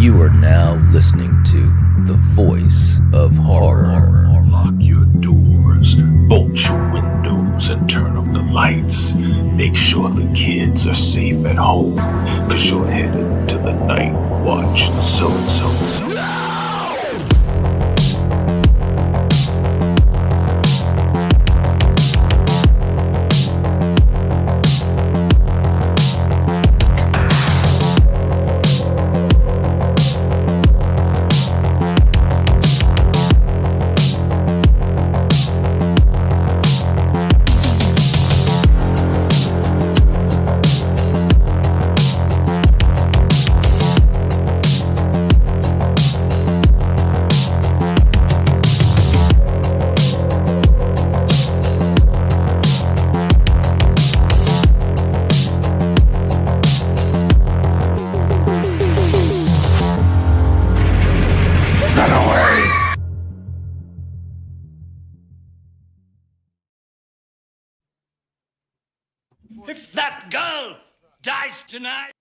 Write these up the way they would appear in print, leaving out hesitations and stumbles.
You are now listening to the voice of horror. Lock your doors, bolt your windows, and turn off the lights. Make sure the kids are safe at home, cause you're headed to the Night Watch Zone. If that girl dies tonight...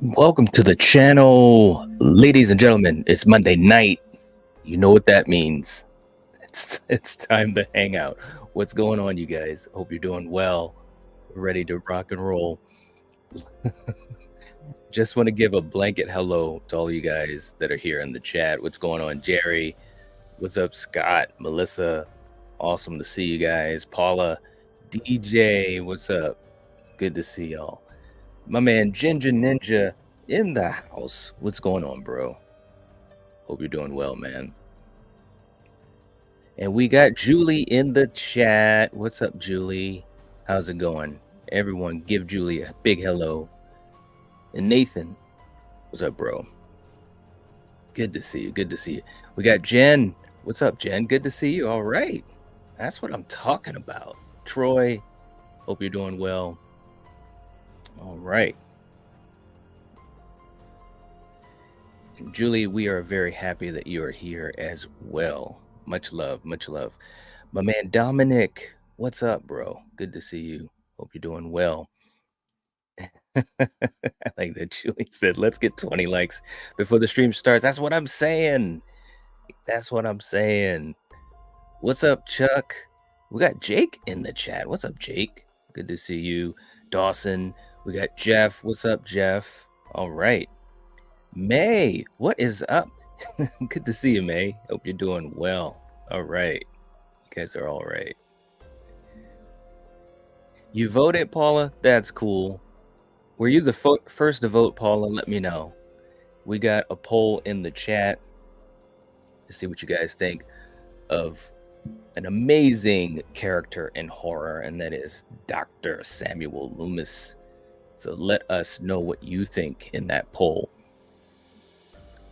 Welcome to the channel, ladies and gentlemen. It's Monday night. You know what that means. It's time to hang out. What's going on, you guys? Hope you're doing well. Ready to rock and roll. Just want to give a blanket hello to all you guys that are here in the chat. What's going on, Jerry? What's up, Scott? Melissa? Awesome to see you guys. Paula, DJ, what's up? Good to see y'all. My man Ginger Ninja in the house. What's going on, bro? Hope you're doing well, man. And we got Julie in the chat. What's up, Julie? How's it going? Everyone give Julie a big hello. And Nathan, what's up, bro? Good to see you. Good to see you. We got Jen. What's up, Jen? Good to see you. All right. That's what I'm talking about. Troy, hope you're doing well. All right. And Julie, we are very happy that you are here as well. Much love, much love. My man Dominic, what's up, bro? Good to see you. Hope you're doing well. I like that Julie said, let's get 20 likes before the stream starts. That's what I'm saying. That's what I'm saying. What's up, Chuck? We got Jake in the chat. What's up, Jake? Good to see you. Dawson. We got Jeff. What's up, Jeff? All right. May, what is up? Good to see you, May. Hope you're doing well. All right. You guys are all right. You voted, Paula? That's cool. Were you the first to vote, Paula? Let me know. We got a poll in the chat to see what you guys think of an amazing character in horror, and that is Dr. Samuel Loomis. So let us know what you think in that poll.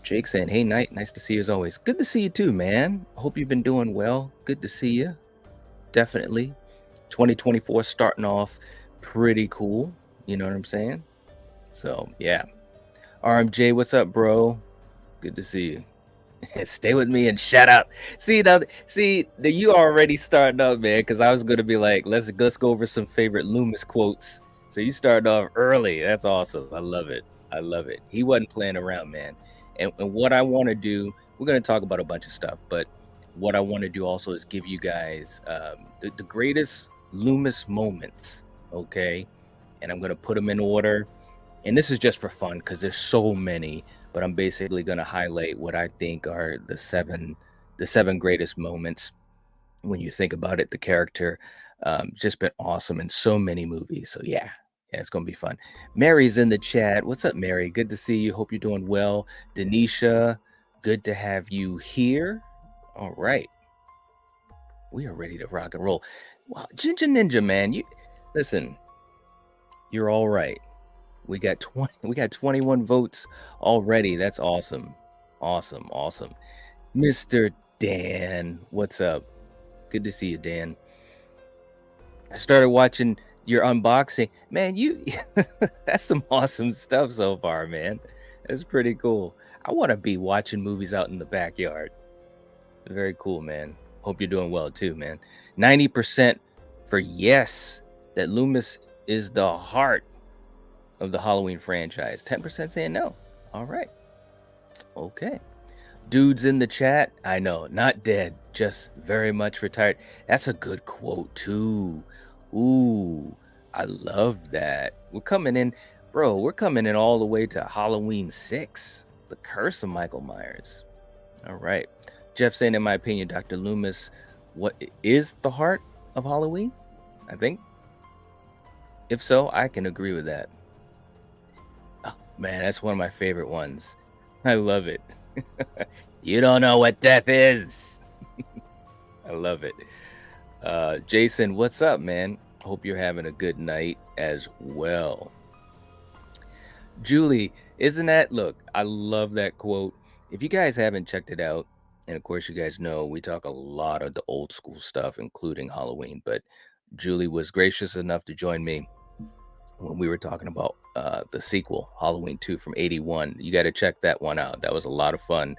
Jake saying, "Hey, Knight, nice to see you as always." Good to see you too, man. Hope you've been doing well. Good to see you. Definitely. 2024 starting off pretty cool. You know what I'm saying? So, yeah. RMJ, what's up, bro? Good to see you. Stay with me and shut up. See, you already starting up, man, because I was going to be like, let's go over some favorite Loomis quotes. So you started off early. That's awesome. I love it. I love it. He wasn't playing around, man. And what I want to do, we're going to talk about a bunch of stuff, but what I want to do also is give you guys the greatest Loomis moments, okay? And I'm going to put them in order. And this is just for fun because there's so many, but I'm basically going to highlight what I think are the seven greatest moments. When you think about it, the character just been awesome in so many movies. So yeah, it's going to be fun. Mary's in the chat. What's up, Mary? Good to see you. Hope you're doing well. Denisha, good to have you here. All right. We are ready to rock and roll. Wow, Ginger Ninja, man, you listen. You're all right. We got 21 votes already. That's awesome. Awesome. Mr. Dan, what's up? Good to see you, Dan. I started watching your unboxing. Man, that's some awesome stuff so far, man. That's pretty cool. I want to be watching movies out in the backyard. Very cool, man. Hope you're doing well too, man. 90% for yes, that Loomis is the heart of the Halloween franchise. 10% saying no. All right. Okay. Dudes in the chat. I know, not dead, just very much retired. That's a good quote too. Ooh, I love that. We're coming in all the way to Halloween 6, The Curse of Michael Myers. All right. Jeff saying, in my opinion, Dr. Loomis, what is the heart of Halloween? I think. If so, I can agree with that. Oh, man, that's one of my favorite ones. I love it. You don't know what death is. I love it. Jason, what's up, man? Hope you're having a good night as well. Julie, look, I love that quote. If you guys haven't checked it out, and of course you guys know we talk a lot of the old school stuff, including Halloween, but Julie was gracious enough to join me when we were talking about the sequel, Halloween 2 from 81. You got to check that one out. That was a lot of fun.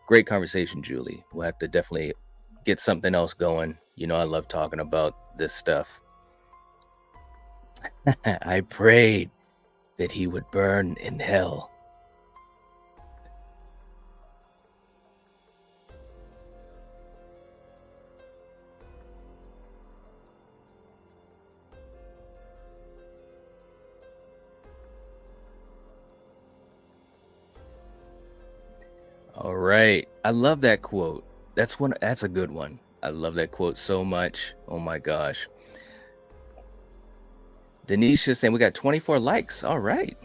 Great conversation, Julie. We'll have to definitely get something else going. You know, I love talking about this stuff. I prayed that he would burn in hell. All right. I love that quote. That's a good one. I love that quote so much. Oh my gosh. Denisha saying we got 24 likes. All right.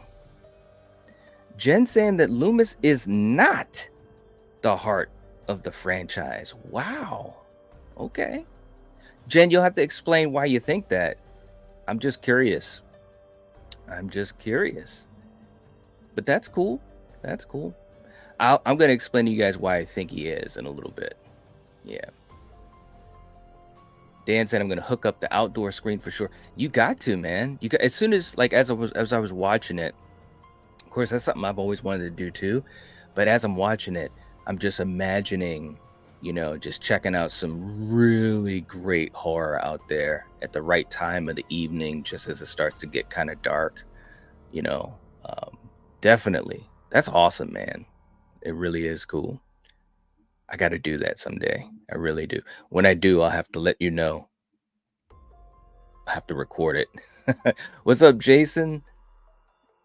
Jen saying that Loomis is not the heart of the franchise. Wow. Okay. Jen, you'll have to explain why you think that. I'm just curious. But that's cool. I'm going to explain to you guys why I think he is in a little bit. Yeah. Dan said, I'm going to hook up the outdoor screen for sure. You got to, man. As soon as, like, as I was watching it, of course, that's something I've always wanted to do too. But as I'm watching it, I'm just imagining, just checking out some really great horror out there at the right time of the evening, just as it starts to get kind of dark, definitely. That's awesome, man. It really is cool. I got to do that someday. I really do. When I do, I'll have to let you know. I have to record it. What's up, Jason?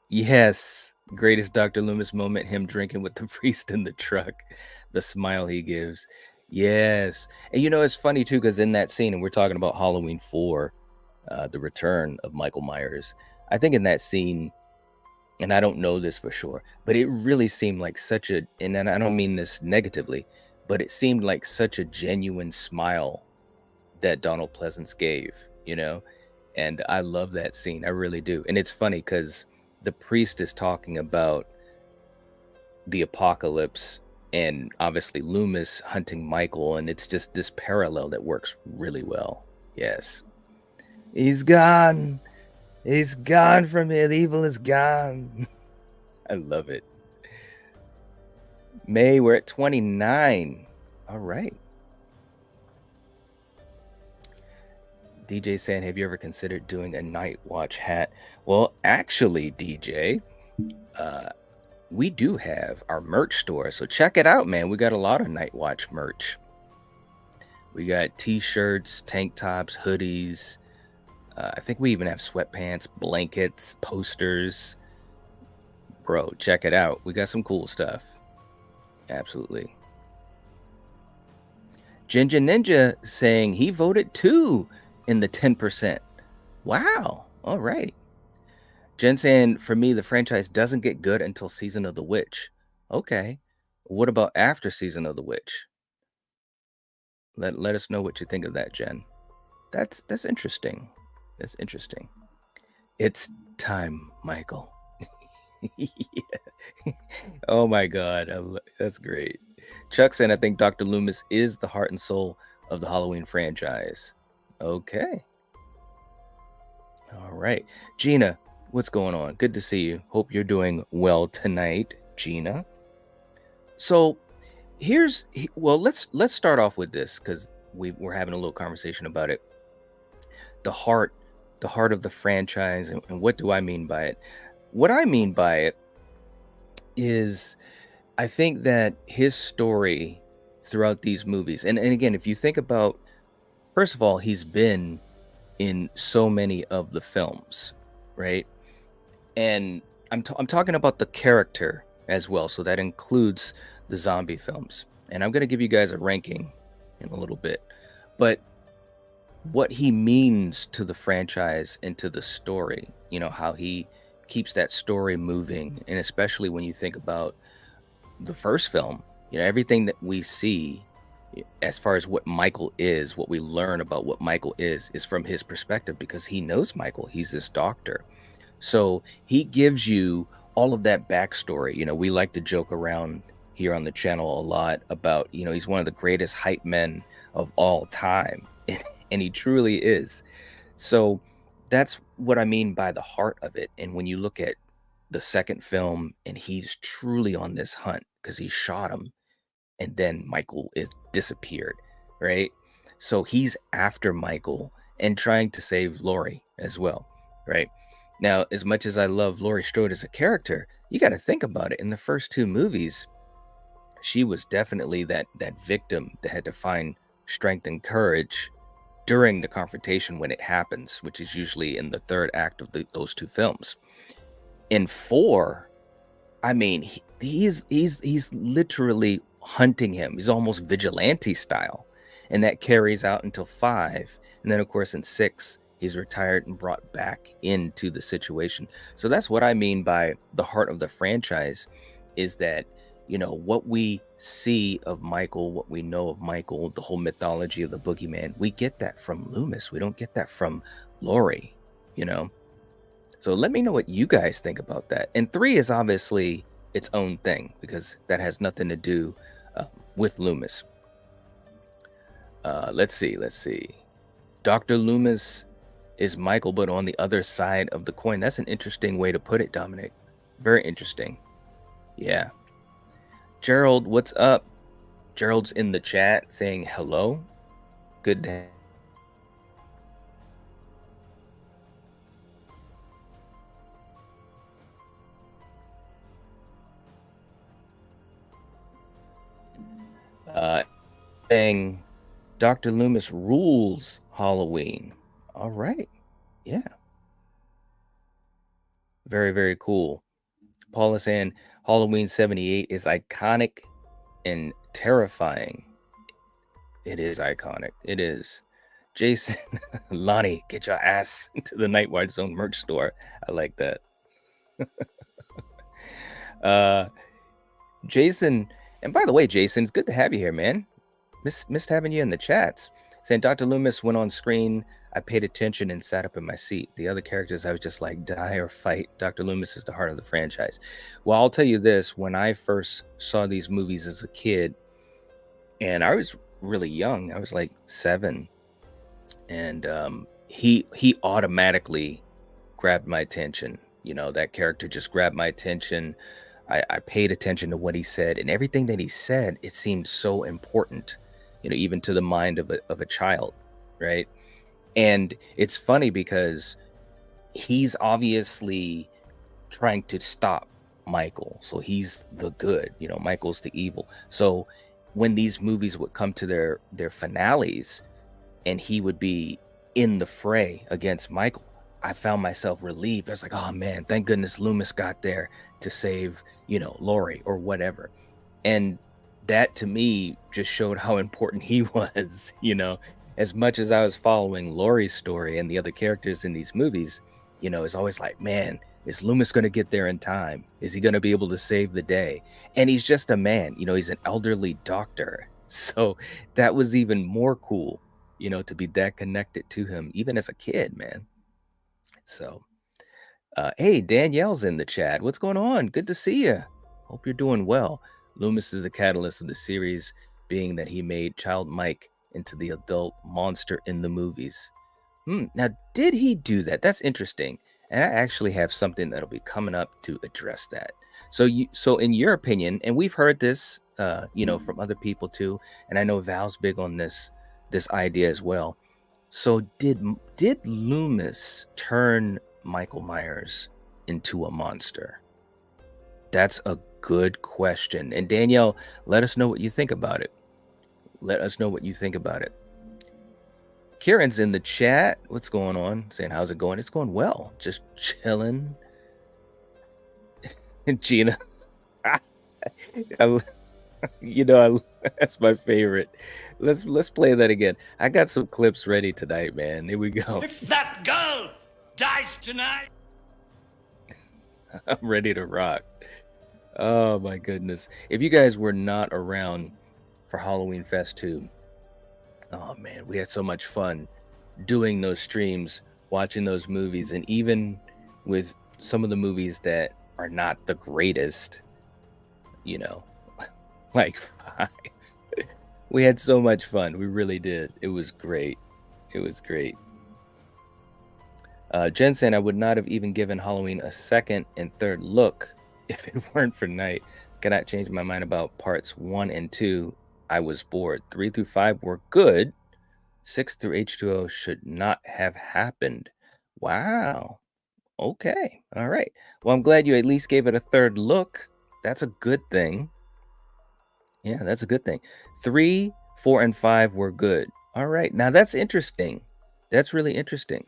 Yes. Greatest Dr. Loomis moment, him drinking with the priest in the truck. The smile he gives. Yes. And it's funny too, because in that scene, and we're talking about Halloween 4, the return of Michael Myers. I think in that scene, and I don't know this for sure, but it really seemed like and I don't mean this negatively, but it seemed like such a genuine smile that Donald Pleasance gave, and I love that scene. I really do. And it's funny because the priest is talking about the apocalypse and obviously Loomis hunting Michael, and it's just this parallel that works really well. Yes. He's gone. He's gone from here. The evil is gone. I love it. May, we're at 29. All right. DJ saying, have you ever considered doing a Night Watch hat? Well, actually, DJ, we do have our merch store. So check it out, man. We got a lot of Night Watch merch. We got t-shirts, tank tops, hoodies. I think we even have sweatpants, blankets, posters. Bro, check it out. We got some cool stuff. Absolutely. Ginger Ninja saying he voted 2 in the 10%. Wow. All right. Jen saying, for me, the franchise doesn't get good until Season of the Witch. Okay. What about after Season of the Witch? Let us know what you think of that, Jen. That's interesting. That's interesting. It's time, Michael. Yeah. Oh my God. That's great. Chuck saying, I think Dr. Loomis is the heart and soul of the Halloween franchise. Okay. All right. Gina, what's going on? Good to see you. Hope you're doing well tonight, Gina. So let's start off with this because we're having a little conversation about it. The heart of the franchise, and what do I mean by it? What I mean by it is I think that his story throughout these movies, and again, if you think about, first of all, he's been in so many of the films, right? And I'm talking about the character as well, so that includes the zombie films. And I'm going to give you guys a ranking in a little bit. But what he means to the franchise and to the story, you know, how he keeps that story moving, and especially when you think about the first film, you know, everything that we see as far as what Michael is, what we learn about what Michael is from his perspective, because he knows Michael. He's this doctor. So he gives you all of that backstory. You know, we like to joke around here on the channel a lot about, you know, he's one of the greatest hype men of all time. And he truly is. So that's what I mean by the heart of it. And when you look at the second film, and he's truly on this hunt because he shot him, and then Michael is disappeared, right? So he's after Michael and trying to save Laurie as well, right? Now, as much as I love Laurie Strode as a character, you got to think about it. In the first 2 movies, she was definitely that victim that had to find strength and courage during the confrontation when it happens, which is usually in the 3rd act of those 2 films. In 4, I mean, he's literally hunting him. He's almost vigilante style, and that carries out until 5. And then, of course, in 6, he's retired and brought back into the situation. So that's what I mean by the heart of the franchise, is that, you know, what we see of Michael, what we know of Michael, the whole mythology of the boogeyman, we get that from Loomis. We don't get that from Laurie, you know? So let me know what you guys think about that. And 3 is obviously its own thing, because that has nothing to do with Loomis. Let's see. Dr. Loomis is Michael, but on the other side of the coin. That's an interesting way to put it, Dominic. Very interesting. Yeah. Gerald, what's up? Gerald's in the chat saying hello. Good to saying Dr. Loomis rules Halloween. All right. Yeah. Very, very cool. Paul is saying Halloween 78 is iconic and terrifying. It is iconic. It is. Jason, Lonnie, get your ass into the Night Watch Zone merch store. I like that. Jason, and by the way, Jason, it's good to have you here, man. Missed having you in the chats. Saying Dr. Loomis went on screen I paid attention and sat up in my seat. The other characters, I was just like, die or fight. Dr. Loomis is the heart of the franchise. Well, I'll tell you this: when I first saw these movies as a kid, and I was really young, I was like 7, and he automatically grabbed my attention. That character just grabbed my attention. I paid attention to what he said, and everything that he said, it seemed so important, even to the mind of a child, right? And it's funny because he's obviously trying to stop Michael. So he's the good, Michael's the evil. So when these movies would come to their finales and he would be in the fray against Michael, I found myself relieved. I was like, oh man, thank goodness Loomis got there to save, Laurie or whatever. And that to me just showed how important he was, as much as I was following Laurie's story and the other characters in these movies, it's always like, man, is Loomis going to get there in time? Is he going to be able to save the day? And he's just a man, he's an elderly doctor. So that was even more cool, to be that connected to him, even as a kid, man. So, hey, Danielle's in the chat. What's going on? Good to see you. Hope you're doing well. Loomis is the catalyst of the series, being that he made Child Mike into the adult monster in the movies. Now, did he do that? That's interesting. And I actually have something that'll be coming up to address that. So in your opinion, and we've heard this, from other people too, and I know Val's big on this idea as well. So did Loomis turn Michael Myers into a monster? That's a good question. And Danielle, let us know what you think about it. Kieran's in the chat. What's going on? Saying, how's it going? It's going well. Just chilling. And Gina, that's my favorite. Let's play that again. I got some clips ready tonight, man. Here we go. If that girl dies tonight. I'm ready to rock. Oh my goodness. If you guys were not around for Halloween Fest 2, oh man, we had so much fun doing those streams, watching those movies, and even with some of the movies that are not the greatest, like 5. We had so much fun. We really did. It was great. Jen saying, I would not have even given Halloween a second and third look if it weren't for Night. Cannot change my mind about parts 1 and 2. I was bored. 3 through 5 were good. 6 through H2O should not have happened. Wow. Okay. All right. Well, I'm glad you at least gave it a third look. That's a good thing. Yeah, that's a good thing. 3, 4, and 5 were good. All right. Now that's interesting. That's really interesting.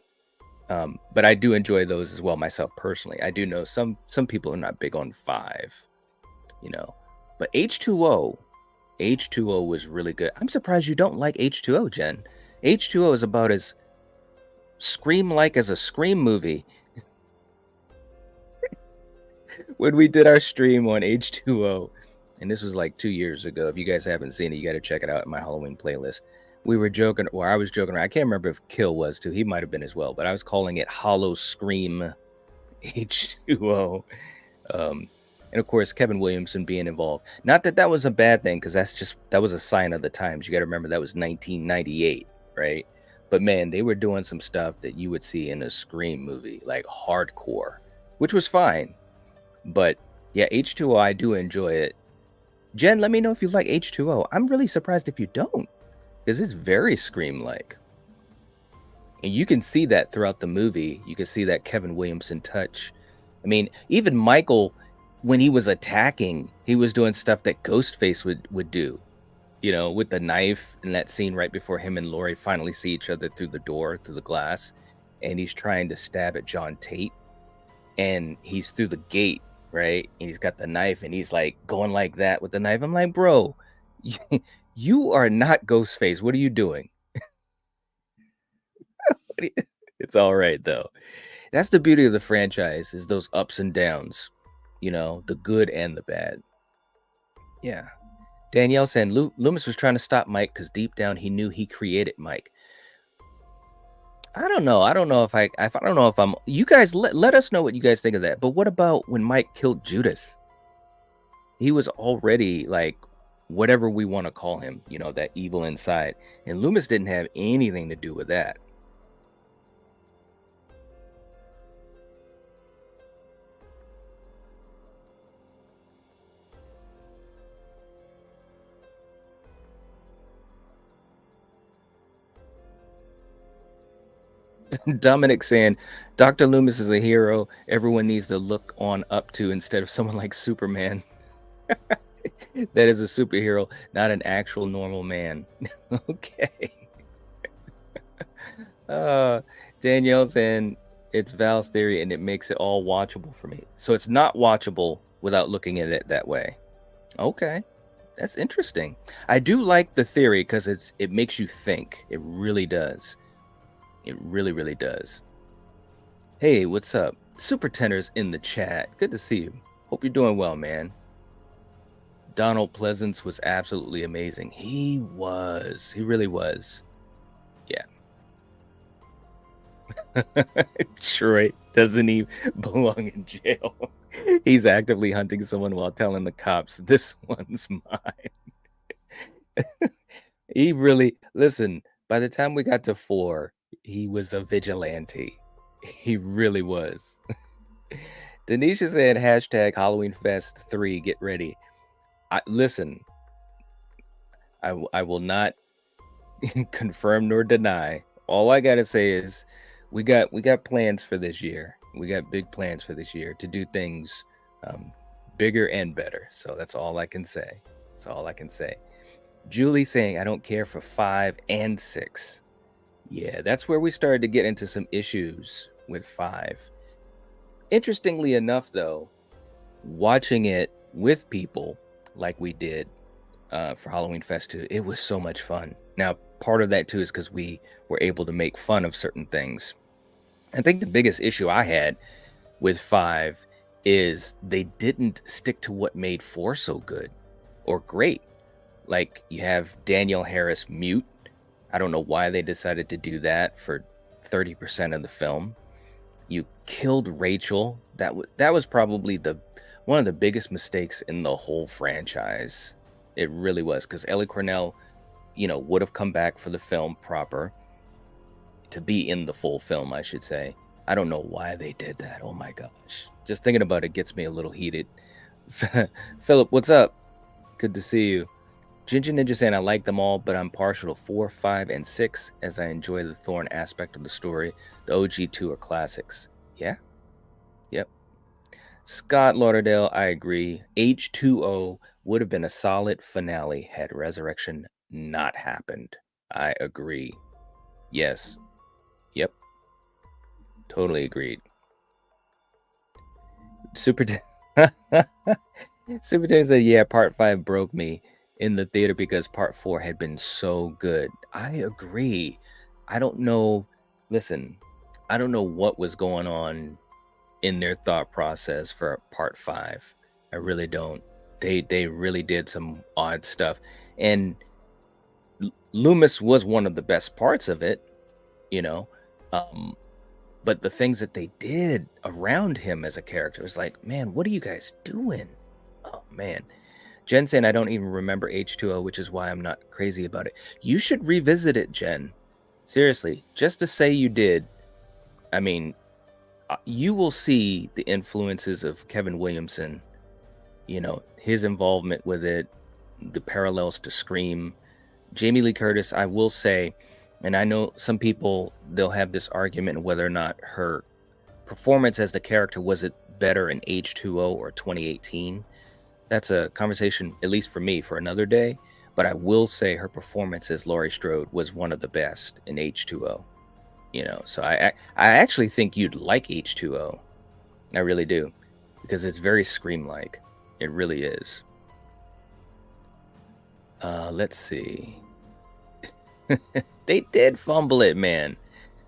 But I do enjoy those as well myself personally. I do know some people are not big on 5, But H2O was really good. I'm surprised you don't like H2O, Jen. H2O is about as Scream-like as a Scream movie. When we did our stream on H2O, and this was like 2 years ago. If you guys haven't seen it, you got to check it out in my Halloween playlist. We were joking, or I was joking around. I can't remember if Kill was too. He might have been as well, but I was calling it Hollow Scream H2O. And of course, Kevin Williamson being involved. Not that that was a bad thing, because that was a sign of the times. You got to remember that was 1998, right? But man, they were doing some stuff that you would see in a Scream movie, like hardcore, which was fine. But yeah, H2O, I do enjoy it. Jen, let me know if you like H2O. I'm really surprised if you don't, because it's very Scream-like. And you can see that throughout the movie. You can see that Kevin Williamson touch. I mean, even Michael, when he was attacking, he was doing stuff that Ghostface would do, with the knife in that scene right before him and Laurie finally see each other through the door, through the glass, and he's trying to stab at John Tate, and he's through the gate, right? And he's got the knife, and he's like going like that with the knife. I'm like, bro, you are not Ghostface. What are you doing? It's all right though. That's the beauty of the franchise, is those ups and downs, the good and the bad. Yeah. Danielle saying Loomis was trying to stop Mike because deep down he knew he created Mike. I don't know. I don't know if I don't know if I'm. You guys let us know what you guys think of that. But what about when Mike killed Judith? He was already like whatever we want to call him, that evil inside. And Loomis didn't have anything to do with that. Dominic saying Dr. Loomis is a hero everyone needs to look on up to instead of someone like Superman. That is a superhero, not an actual normal man. Okay. Danielle saying it's Val's theory and it makes it all watchable for me. So it's not watchable without looking at it that way. Okay. That's interesting. I do like the theory because it makes you think. It really does. It really, really does. Hey, what's up? Super Tenors in the chat. Good to see you. Hope you're doing well, man. Donald Pleasance was absolutely amazing. He was. He really was. Yeah. Troy doesn't even belong in jail. He's actively hunting someone while telling the cops, this one's mine. He really, listen, by the time we got to 4, he was a vigilante. He really was. Denisha said hashtag Halloween Fest 3, get ready. Listen, I will not confirm nor deny. All I gotta say is we got plans for this year. We got big plans for this year to do things bigger and better. So that's all I can say. That's all I can say. Julie saying I don't care for 5 and 6. Yeah, that's where we started to get into some issues with 5. Interestingly enough, though, watching it with people like we did for Halloween Fest 2, it was so much fun. Now, part of that, too, is because we were able to make fun of certain things. I think the biggest issue I had with 5 is they didn't stick to what made 4 so good or great. Like, you have Danielle Harris mute. I don't know why they decided to do that for 30% of the film. You killed Rachel. That was probably one of the biggest mistakes in the whole franchise. It really was, because Ellie Cornell, would have come back for the film proper, to be in the full film, I should say. I don't know why they did that. Oh my gosh. Just thinking about it gets me a little heated. Philip, what's up? Good to see you. Ginger Ninja saying I like them all, but I'm partial to 4, 5, and 6 as I enjoy the Thorn aspect of the story. The OG 2 are classics. Yeah? Yep. Scott Lauderdale, I agree. H2O would have been a solid finale had Resurrection not happened. I agree. Yes. Yep. Totally agreed. Super Super said, yeah, part 5 broke me in the theater because part 4 had been so good. I agree. I don't know. Listen, I don't know what was going on in their thought process for part 5. I really don't. They really did some odd stuff. And Loomis was one of the best parts of it, but the things that they did around him as a character was like, man, what are you guys doing? Oh, man. Jen saying I don't even remember H2O, which is why I'm not crazy about it. You should revisit it, Jen. Seriously, just to say you did. I mean, you will see the influences of Kevin Williamson, his involvement with it, the parallels to Scream. Jamie Lee Curtis, I will say, and I know some people, they'll have this argument whether or not her performance as the character, was it better in H2O or 2018? That's a conversation, at least for me, for another day. But I will say her performance as Laurie Strode was one of the best in H2O. So I actually think you'd like H2O. I really do. Because it's very Scream-like. It really is. Let's see. They did fumble it, man.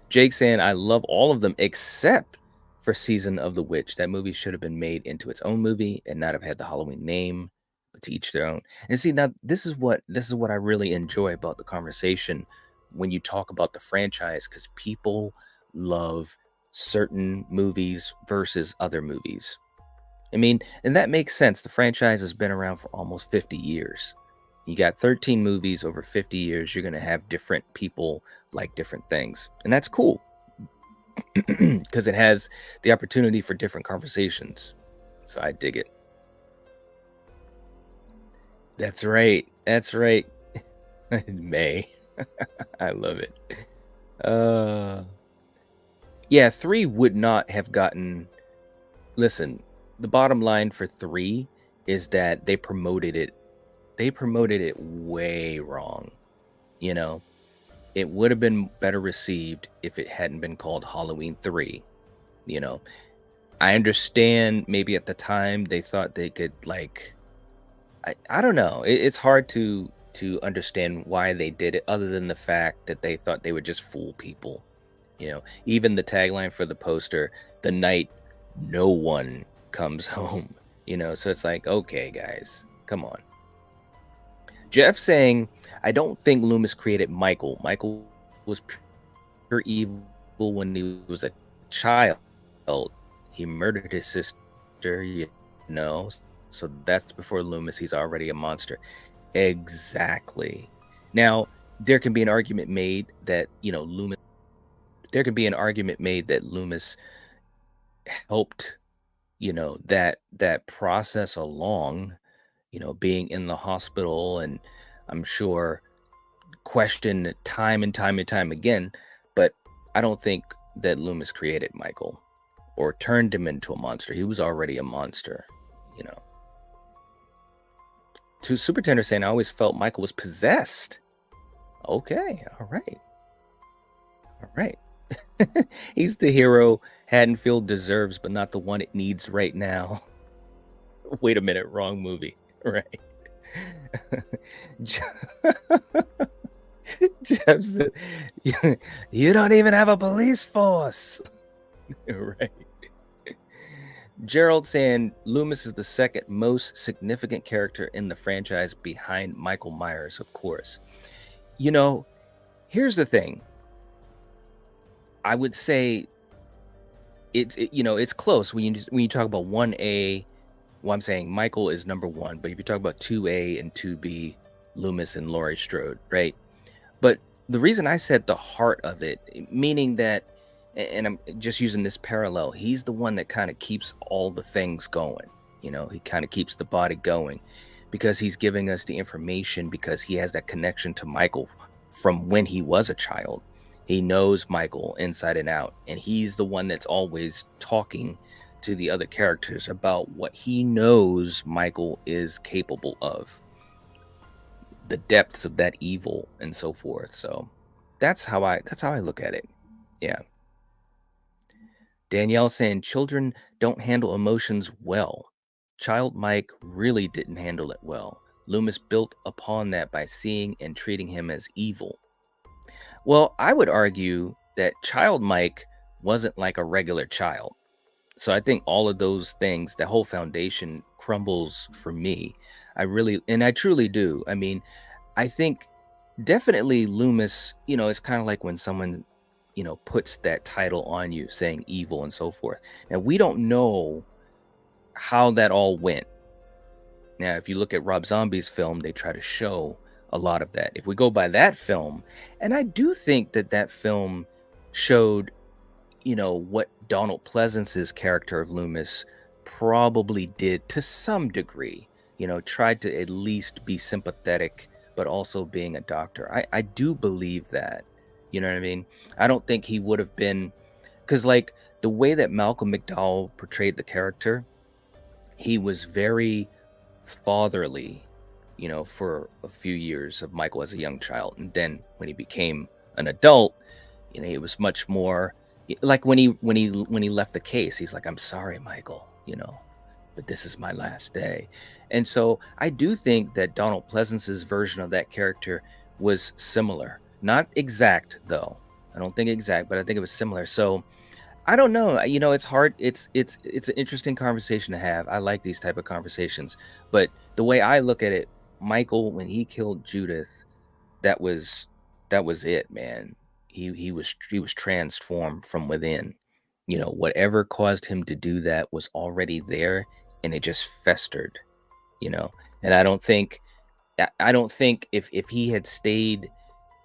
Jake saying, I love all of them except for Season of the Witch. That movie should have been made into its own movie and not have had the Halloween name, but to each their own. And see, now this is what I really enjoy about the conversation when you talk about the franchise, because people love certain movies versus other movies. I mean, and that makes sense. The franchise has been around for almost 50 years. You got 13 movies over 50 years. You're going to have different people like different things. And that's cool because it has the opportunity for different conversations. So I dig it. That's right. That's right. May. I love it. Yeah, 3 would not have gotten. Listen, the bottom line for 3 is that they promoted it way wrong. You know, it would have been better received if it hadn't been called Halloween 3. You know, I understand maybe at the time they thought they could, like, I don't know. It's hard to understand why they did it, other than the fact that they thought they would just fool people. You know, even the tagline for the poster, "The night no one comes home." You know, so it's like, okay, guys, come on. Jeff saying, I don't think Loomis created Michael. Michael was pure evil when he was a child. He murdered his sister, you know, so that's before Loomis. He's already a monster. Exactly. Now, there can be an argument made that, you know, Loomis helped, you know, that process along, you know, being in the hospital, and I'm sure questioned time and time and time again. But I don't think that Loomis created Michael or turned him into a monster. He was already a monster, you know. To Super Tender saying, I always felt Michael was possessed. Okay, all right. He's the hero Haddonfield deserves, but not the one it needs right now. Wait a minute, wrong movie. Right. Jeff said, you don't even have a police force. Right. Gerald saying Loomis is the second most significant character in the franchise behind Michael Myers, of course. You know, here's the thing. I would say it's close when you talk about 1A. Well, I'm saying Michael is number 1, but if you talk about 2A and 2B, Loomis and Laurie Strode, right? But the reason I said the heart of it, meaning that, and I'm just using this parallel, he's the one that kind of keeps all the things going. You know, he kind of keeps the body going because he's giving us the information, because he has that connection to Michael from when he was a child. He knows Michael inside and out, and he's the one that's always talking to the other characters about what he knows Michael is capable of, the depths of that evil and so forth. So that's how I look at it. Yeah. Danielle saying children don't handle emotions well. Child Mike really didn't handle it well. Loomis built upon that by seeing and treating him as evil. Well, I would argue that Child Mike wasn't like a regular child. So I think all of those things, the whole foundation crumbles for me. I truly do. I mean, I think definitely Loomis, you know, it's kind of like when someone, you know, puts that title on you saying evil and so forth. Now, we don't know how that all went. Now, if you look at Rob Zombie's film, they try to show a lot of that. If we go by that film, and I do think that film showed, you know, what Donald Pleasance's character of Loomis probably did to some degree, you know, tried to at least be sympathetic, but also being a doctor. I do believe that, you know what I mean? I don't think he would have been, because like the way that Malcolm McDowell portrayed the character, he was very fatherly, you know, for a few years of Michael as a young child. And then when he became an adult, you know, he was much more like when he left the case, he's like, I'm sorry, Michael, you know, but this is my last day. And so I do think that Donald Pleasance's version of that character was similar. Not exact, though. I don't think exact, but I think it was similar. So I don't know. You know, it's hard. It's an interesting conversation to have. I like these type of conversations. But the way I look at it, Michael, when he killed Judith, that was That was it, man. He was transformed from within. You know, whatever caused him to do that was already there, and it just festered. You know, and I don't think if he had stayed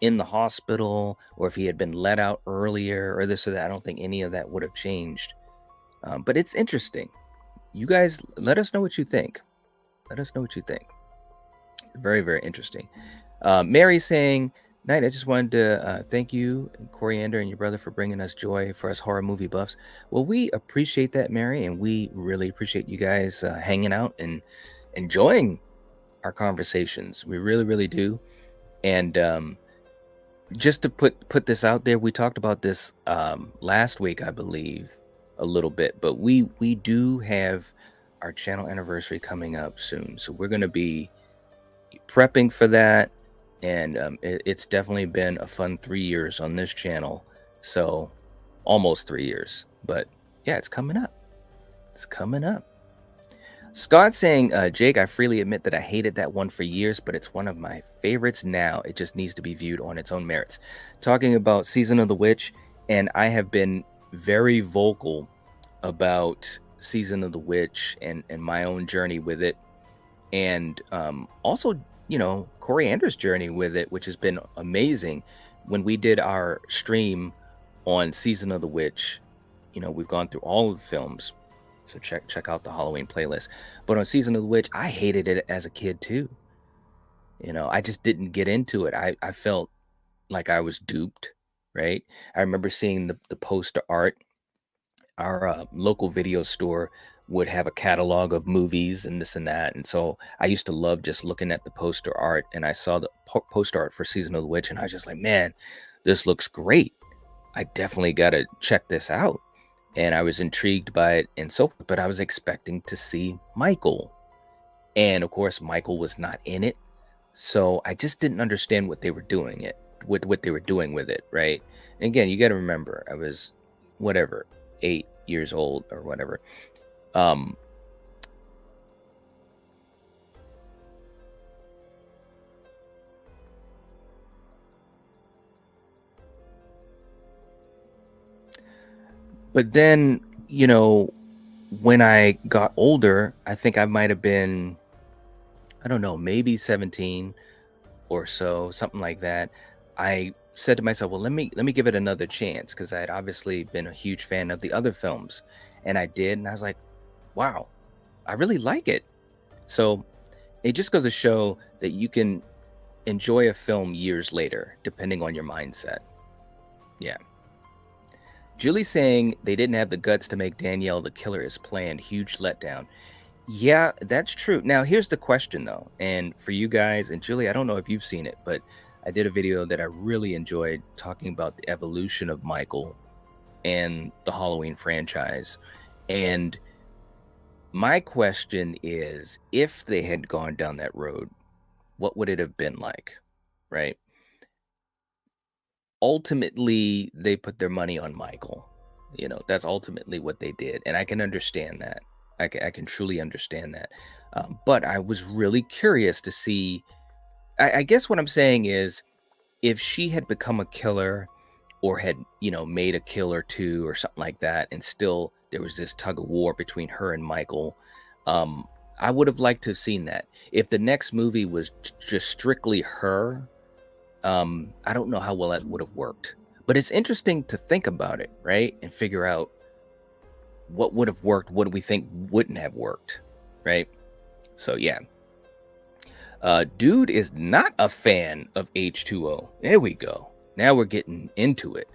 in the hospital or if he had been let out earlier or this or that, I don't think any of that would have changed. But it's interesting. You guys, let us know what you think. Let us know what you think. Very, very interesting. Mary saying, Night, I just wanted to thank you, Coriander, and your brother for bringing us joy for us horror movie buffs. Well, we appreciate that, Mary, and we really appreciate you guys hanging out and enjoying our conversations. We really, really do. And just to put this out there, we talked about this last week, I believe, a little bit, but we do have our channel anniversary coming up soon, so we're going to be prepping for that, and it's definitely been a fun 3 years on this channel, so almost 3 years, but yeah, it's coming up. It's coming up. Scott saying, Jake, I freely admit that I hated that one for years, but it's one of my favorites now. It just needs to be viewed on its own merits. Talking about Season of the Witch, and I have been very vocal about Season of the Witch and my own journey with it. And also, you know, Coriander's journey with it, which has been amazing. When we did our stream on Season of the Witch, you know, we've gone through all of the films. So check out the Halloween playlist. But on Season of the Witch, I hated it as a kid too. You know, I just didn't get into it. I felt like I was duped, right? I remember seeing the poster art. Our local video store would have a catalog of movies and this and that. And so I used to love just looking at the poster art, and I saw the poster art for Season of the Witch, and I was just like, man, this looks great. I definitely got to check this out. And I was intrigued by it and so forth, but I was expecting to see Michael. And of course, Michael was not in it. So I just didn't understand what they were doing what they were doing with it, right? And again, you got to remember, I was whatever, 8 years old or whatever. But then, you know, when I got older, I think I might have been, I don't know, maybe 17 or so, something like that. I said to myself, well, let me give it another chance, because I had obviously been a huge fan of the other films, and I did, and I was like, wow, I really like it. So it just goes to show that you can enjoy a film years later, depending on your mindset. Yeah. Julie saying they didn't have the guts to make Danielle the killer as planned. Huge letdown. Yeah, that's true. Now, here's the question, though. And for you guys, and Julie, I don't know if you've seen it, but I did a video that I really enjoyed talking about the evolution of Michael and the Halloween franchise. And my question is, if they had gone down that road, what would it have been like, right? Ultimately, they put their money on Michael. You know, that's ultimately what they did. And I can understand that. I can truly understand that. But I was really curious to see, I guess what I'm saying is, if she had become a killer or had, you know, made a kill or two or something like that, and still there was this tug of war between her and Michael, I would have liked to have seen that. If the next movie was just strictly her, I don't know how well that would have worked. But it's interesting to think about it, right? And figure out what would have worked, what do we think wouldn't have worked, right? So yeah. Dude is not a fan of H2O. There we go. Now we're getting into it.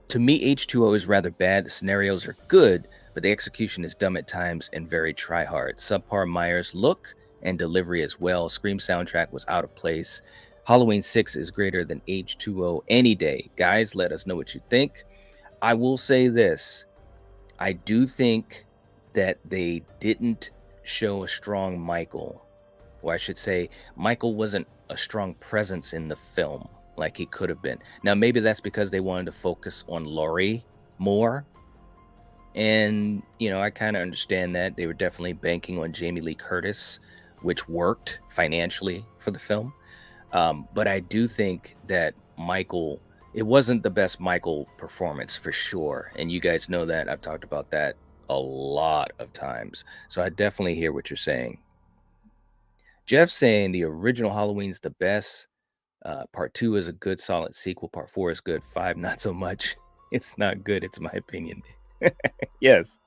To me, H2O is rather bad. The scenarios are good, but the execution is dumb at times and very try-hard. Subpar Myers look and delivery as well. Scream soundtrack was out of place. Halloween 6 is greater than H2O any day. Guys, let us know what you think. I will say this. I do think that they didn't show a strong Michael. Or I should say, Michael wasn't a strong presence in the film like he could have been. Now, maybe that's because they wanted to focus on Laurie more. And, you know, I kind of understand that. They were definitely banking on Jamie Lee Curtis, which worked financially for the film. But I do think that Michael, it wasn't the best Michael performance for sure. And you guys know that. I've talked about that a lot of times. So I definitely hear what you're saying. Jeff's saying the original Halloween's the best. Part 2 is a good solid sequel. Part 4 is good. 5 not so much. It's not good. It's my opinion. Yes,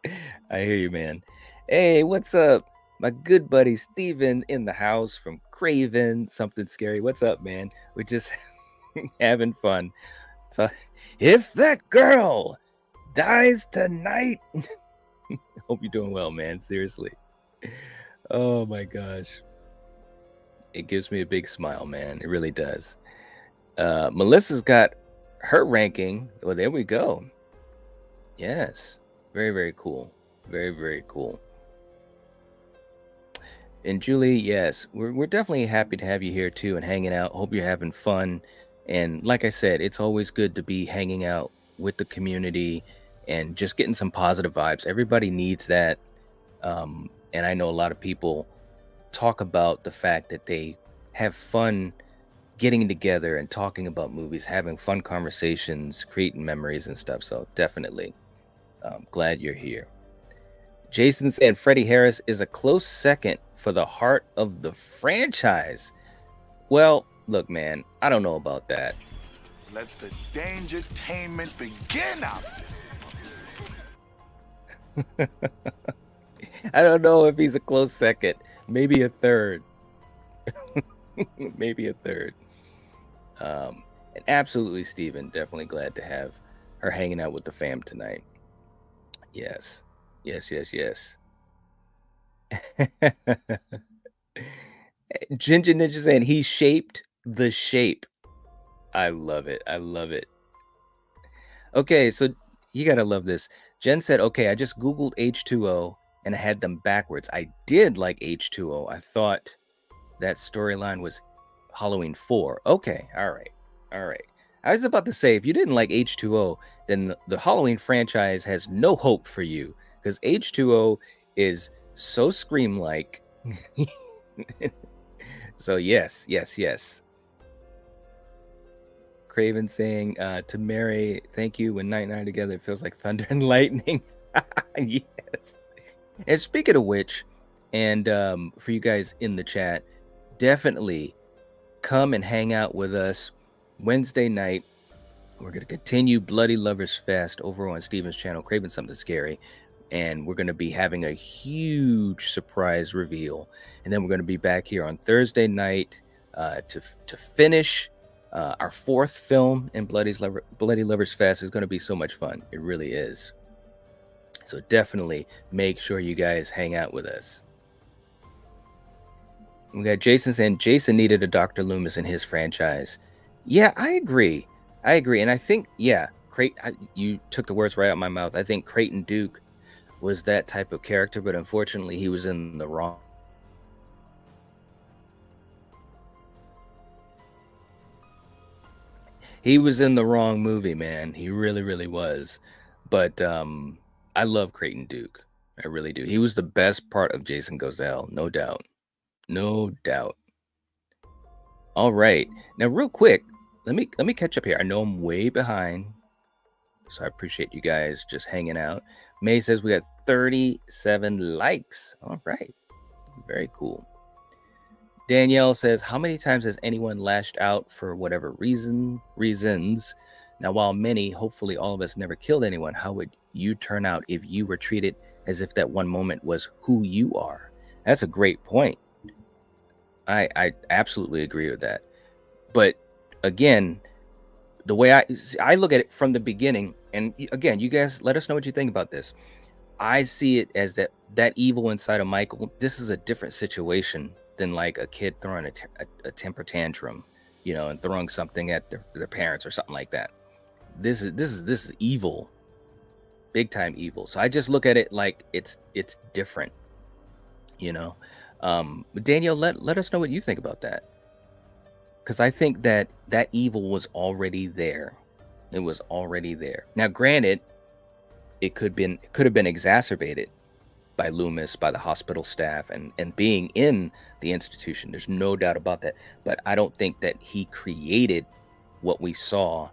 I hear you, man. Hey, what's up? My good buddy Steven in the house from Craven. Something scary. What's up, man? We're just having fun. So, if that girl dies tonight, hope you're doing well, man. Seriously. Oh my gosh. It gives me a big smile, man. It really does. Melissa's got her ranking. Well, there we go. Yes. Very, very cool. Very, very cool. And Julie, yes, we're definitely happy to have you here too and hanging out. Hope you're having fun. And like I said, it's always good to be hanging out with the community and just getting some positive vibes. Everybody needs that. And I know a lot of people talk about the fact that they have fun getting together and talking about movies, having fun conversations, creating memories and stuff. So definitely glad you're here. Jason said Freddie Harris is a close second for the heart of the franchise. Well, look, man, I don't know about that. Let the dangertainment begin out. I don't know if he's a close second. Maybe a third. Maybe a third. And absolutely, Steven. Definitely glad to have her hanging out with the fam tonight. Yes. Yes, yes, yes. Ginger Ninja saying he shaped the shape. I love it. I love it. Okay, so you gotta love this. Jen said, okay, I just Googled H2O and I had them backwards. I did like H2O. I thought that storyline was Halloween 4. Okay, all right. All right. I was about to say, if you didn't like H2O, then the Halloween franchise has no hope for you because H2O is so Scream-like. So yes, yes, yes. Craven saying to Mary, thank you. When night and I together, it feels like thunder and lightning. Yes. And speaking of which, and for you guys in the chat, definitely come and hang out with us Wednesday night. We're going to continue Bloody Lovers Fest over on Steven's channel, Craven Something Scary. And we're going to be having a huge surprise reveal. And then we're going to be back here on Thursday night to finish our 4th film in Bloody Lovers Fest. Is going to be so much fun. It really is. So definitely make sure you guys hang out with us. We got Jason saying Jason needed a Dr. Loomis in his franchise. Yeah, I agree. I agree. And I think, yeah, you took the words right out of my mouth. I think Creighton Duke was that type of character, but unfortunately he was in the wrong. He was in the wrong movie, man. He really, really was. But I love Creighton Duke. I really do. He was the best part of Jason Gozell, no doubt. No doubt. All right. Now, real quick, let me catch up here. I know I'm way behind, so I appreciate you guys just hanging out. May says we got 37 likes. All right. Very cool. Danielle says, how many times has anyone lashed out for whatever reasons? Now, while many, hopefully all of us never killed anyone, how would you turn out if you were treated as if that one moment was who you are? That's a great point. I absolutely agree with that. But again, the way I look at it from the beginning, and again, you guys let us know what you think about this. I see it as that evil inside of Michael. This is a different situation than like a kid throwing a temper tantrum, and throwing something at their parents or something like that. This is evil, big time evil. So I just look at it like it's different, Daniel, let us know what you think about that, because I think that evil was already there. It was already there. Now, granted, it could have been exacerbated by Loomis, by the hospital staff, and being in the institution. There's no doubt about that. But I don't think that he created what we saw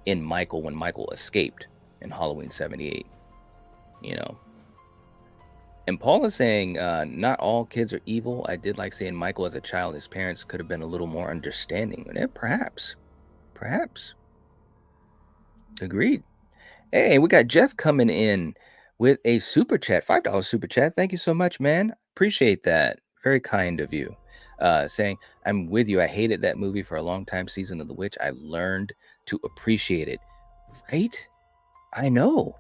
in Michael when Michael escaped in Halloween 78, you know. And Paul is saying, not all kids are evil. I did like seeing Michael as a child. His parents could have been a little more understanding. Perhaps. Agreed. Hey, we got Jeff coming in with a super chat, $5 super chat. Thank you so much, man. Appreciate that. Very kind of you. Saying, I'm with you. I hated that movie for a long time, Season of the Witch. I learned to appreciate it. Right? I know,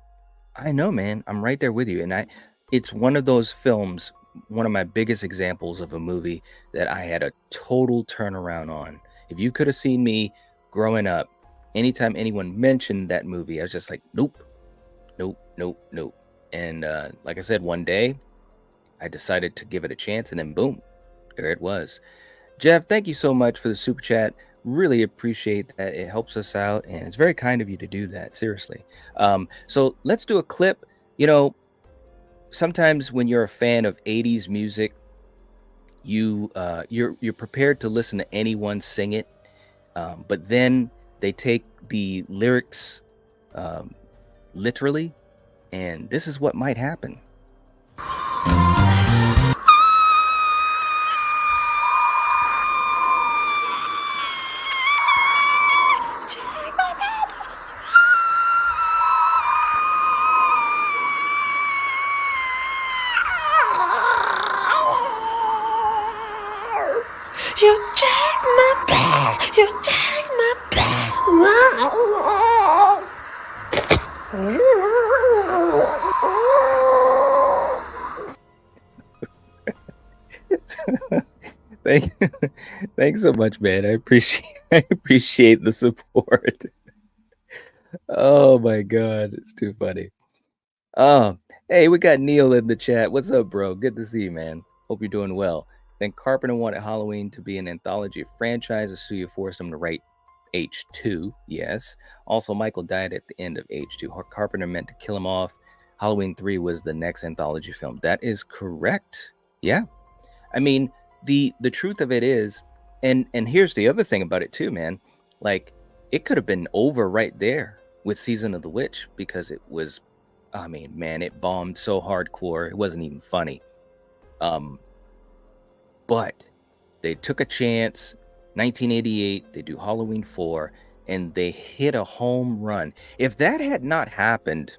man. I'm right there with you. And it's one of those films, one of my biggest examples of a movie that I had a total turnaround on. If you could have seen me growing up, anytime anyone mentioned that movie, I was just like, nope. And like I said, one day I decided to give it a chance, and then boom, there it was. Jeff, thank you so much for the super chat. Really appreciate that. It helps us out, and it's very kind of you to do that. Seriously. So let's do a clip. You know, sometimes when you're a fan of 80s music, you're prepared to listen to anyone sing it, but then they take the lyrics literally, and this is what might happen. You take my breath, you take my Thanks so much, man. I appreciate the support. Oh my God, it's too funny. Hey, we got Neil in the chat. What's up, bro? Good to see you, man. Hope you're doing well. Then Carpenter wanted Halloween to be an anthology franchise. The studio forced him to write H2. Yes. Also, Michael died at the end of H2. Carpenter meant to kill him off. Halloween 3 was the next anthology film. That is correct. Yeah. I mean, the truth of it is, and here's the other thing about it too, man. Like, it could have been over right there with Season of the Witch, because it was, I mean, man, it bombed so hardcore. It wasn't even funny. But they took a chance. 1988, they do Halloween 4, and they hit a home run. If that had not happened,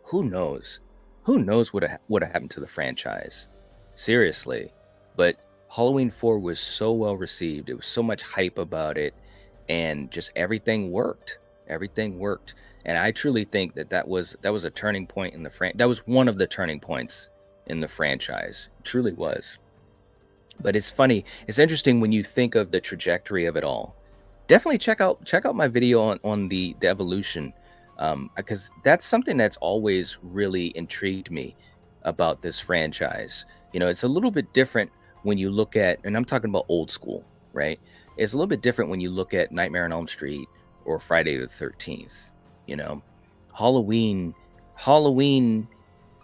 who knows? Who knows what would have happened to the franchise? Seriously. But Halloween 4 was so well received. There was so much hype about it, and just everything worked. Everything worked. And I truly think that was a turning point in the that was one of the turning points in the franchise. It truly was. But it's funny. It's interesting when you think of the trajectory of it all. Definitely check out my video on the evolution, because that's something that's always really intrigued me about this franchise. You know, it's a little bit different when you look at, and I'm talking about old school, right? It's a little bit different when you look at Nightmare on Elm Street or Friday the 13th. You know, Halloween,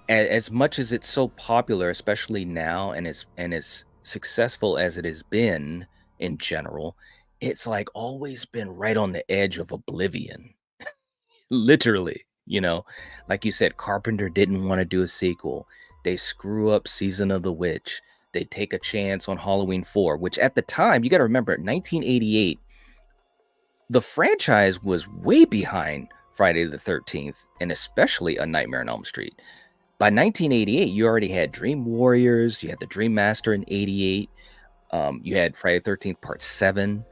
as much as it's so popular, especially now, and as successful as it has been in general, it's like always been right on the edge of oblivion. Literally, you know, like you said, Carpenter didn't want to do a sequel. They screw up Season of the Witch. They take a chance on Halloween 4, which at the time, you got to remember, 1988, the franchise was way behind Friday the 13th, and especially A Nightmare on Elm Street. By 1988, you already had Dream Warriors, you had the Dream Master in 88, you had Friday the 13th Part 7.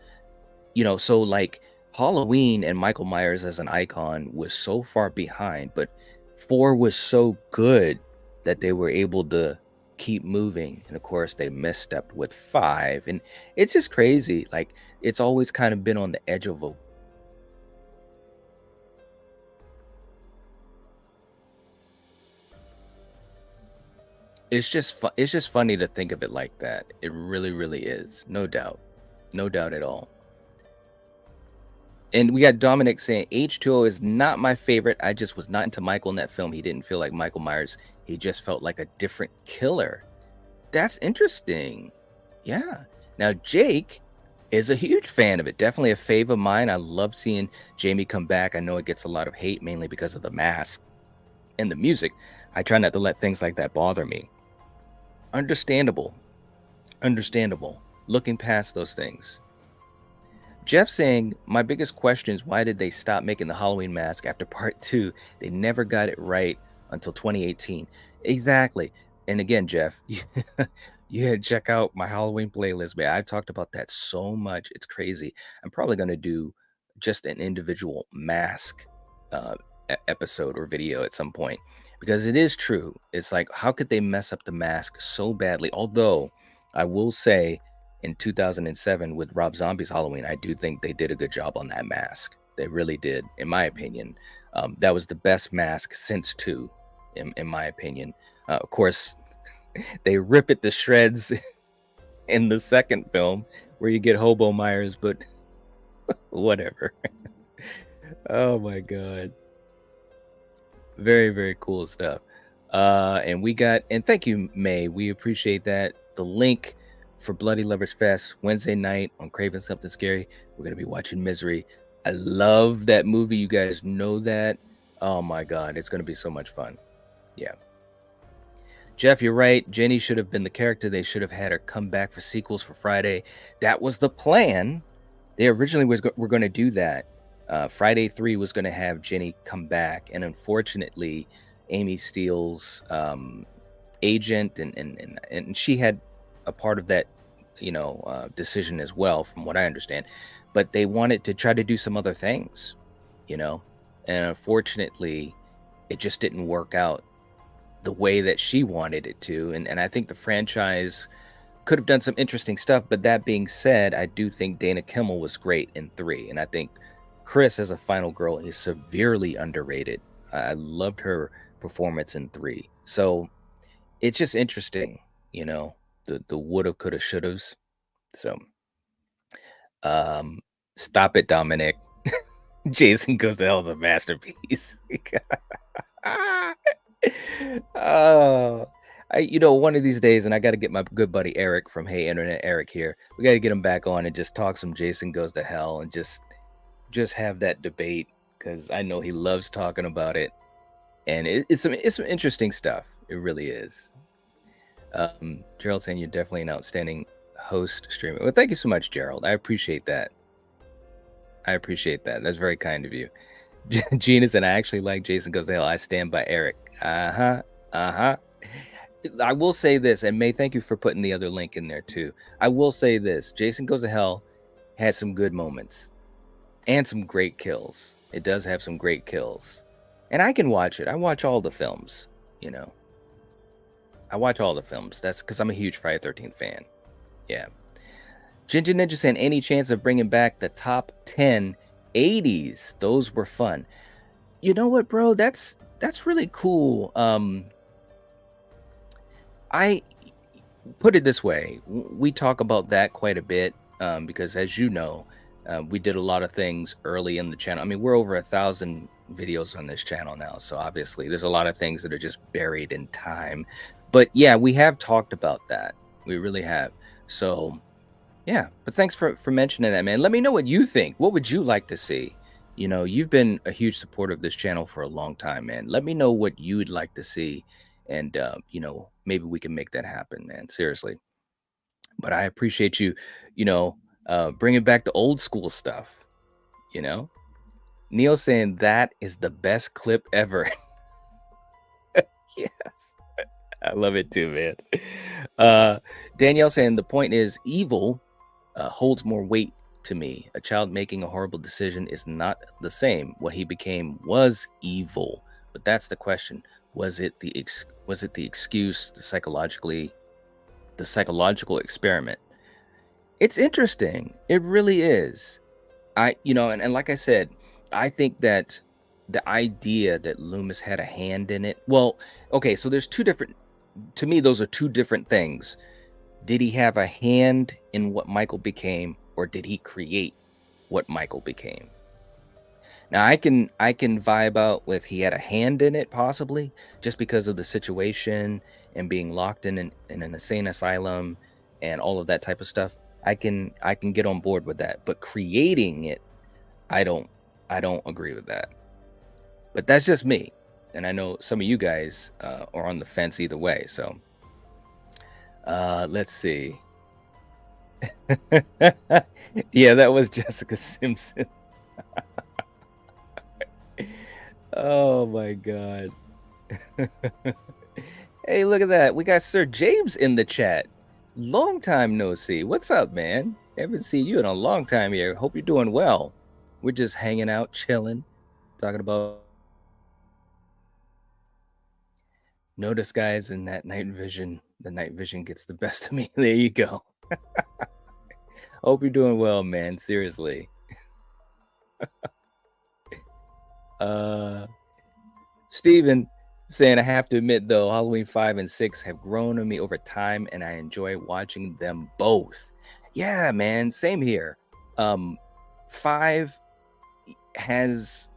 You know, so like Halloween and Michael Myers as an icon was so far behind, but 4 was so good that they were able to keep moving. And of course, they misstepped with 5. And it's just crazy. Like, it's always kind of been on the edge of a It's just funny to think of it like that. It really, really is. No doubt. No doubt at all. And we got Dominic saying, H2O is not my favorite. I just was not into Michael in that film. He didn't feel like Michael Myers. He just felt like a different killer. That's interesting. Yeah. Now, Jake is a huge fan of it. Definitely a fave of mine. I love seeing Jamie come back. I know it gets a lot of hate, mainly because of the mask and the music. I try not to let things like that bother me. Understandable. Understandable. Looking past those things. Jeff saying, my biggest question is why did they stop making the Halloween mask after part 2? They never got it right until 2018. Exactly. And again, Jeff, you had to check out my Halloween playlist, man. I've talked about that so much. It's crazy. I'm probably going to do just an individual mask uh, episode or video at some point because it is true. It's like, how could they mess up the mask so badly? Although I will say, in 2007 with Rob Zombie's Halloween, I do think they did a good job on that mask. They really did, in my opinion. That was the best mask since 2, in my opinion. Of course, they rip it to shreds in the second film where you get Hobo Myers, but whatever. Oh my God. Very, very cool stuff. And we got, and thank you, May. We appreciate that. The link for Bloody Lovers Fest Wednesday night on Craving Something Scary. We're going to be watching Misery. I love that movie. You guys know that. Oh my God. It's going to be so much fun. Yeah. Jeff, you're right. Jenny should have been the character. They should have had her come back for sequels for Friday. That was the plan. They originally were going to do that. Friday 3 was going to have Jenny come back. And unfortunately, Amy Steele's agent, and she had a part of that, decision as well, from what I understand. But they wanted to try to do some other things, and unfortunately, it just didn't work out the way that she wanted it to. And I think the franchise could have done some interesting stuff. But that being said, I do think Dana Kimmel was great in 3. And I think Chris as a final girl is severely underrated. I loved her performance in 3. So it's just interesting, the woulda, coulda, shouldas. So, stop it, Dominic. Jason Goes to Hell is a masterpiece. Oh, one of these days, and I got to get my good buddy Eric from Hey Internet, Eric here. We got to get him back on and just talk some Jason Goes to Hell and just have that debate, because I know he loves talking about it, and it's some interesting stuff. It really is. Gerald saying you're definitely an outstanding host streamer. Well, thank you so much, Gerald. I appreciate that. That's very kind of you. Gina said, I actually like Jason Goes to Hell. I stand by Eric. I will say this, and May, thank you for putting the other link in there too. I will say this, Jason Goes to Hell had some good moments and some great kills. It does have some great kills. And I can watch it. I watch all the films, I watch all the films. That's because I'm a huge Friday 13th fan. Yeah. Ginger Ninja saying, any chance of bringing back the top 10 80s? Those were fun. You know what, bro? That's really cool. I put it this way. We talk about that quite a bit because, as you know, we did a lot of things early in the channel. I mean, we're over 1,000 videos on this channel now. So obviously there's a lot of things that are just buried in time. But yeah, we have talked about that. We really have. So yeah, but thanks for mentioning that, man. Let me know what you think. What would you like to see? You've been a huge supporter of this channel for a long time, man. Let me know what you would like to see. And, maybe we can make that happen, man. Seriously. But I appreciate you, bringing back the old school stuff, Neil saying that is the best clip ever. Yes. I love it too, man. Danielle saying the point is evil holds more weight to me. A child making a horrible decision is not the same. What he became was evil, but that's the question. Was it the excuse, the psychological experiment? It's interesting. It really is. And like I said, I think that the idea that Loomis had a hand in it. Well, okay, so there's to me, those are two different things. Did he have a hand in what Michael became, or did he create what Michael became? Now, I can vibe out with he had a hand in it, possibly, just because of the situation and being locked in an insane asylum and all of that type of stuff. I can get on board with that. But creating it, I don't agree with that. But that's just me. And I know some of you guys are on the fence either way. So let's see. Yeah, that was Jessica Simpson. Oh my God. Hey, look at that. We got Sir James in the chat. Long time no see. What's up, man? Haven't seen you in a long time here. Hope you're doing well. We're just hanging out, chilling, talking about. Notice, guys, in that night vision, the night vision gets the best of me. There you go. Hope you're doing well, man. Seriously. Steven saying, I have to admit, though, Halloween 5 and 6 have grown on me over time, and I enjoy watching them both. Yeah, man. Same here. 5 has,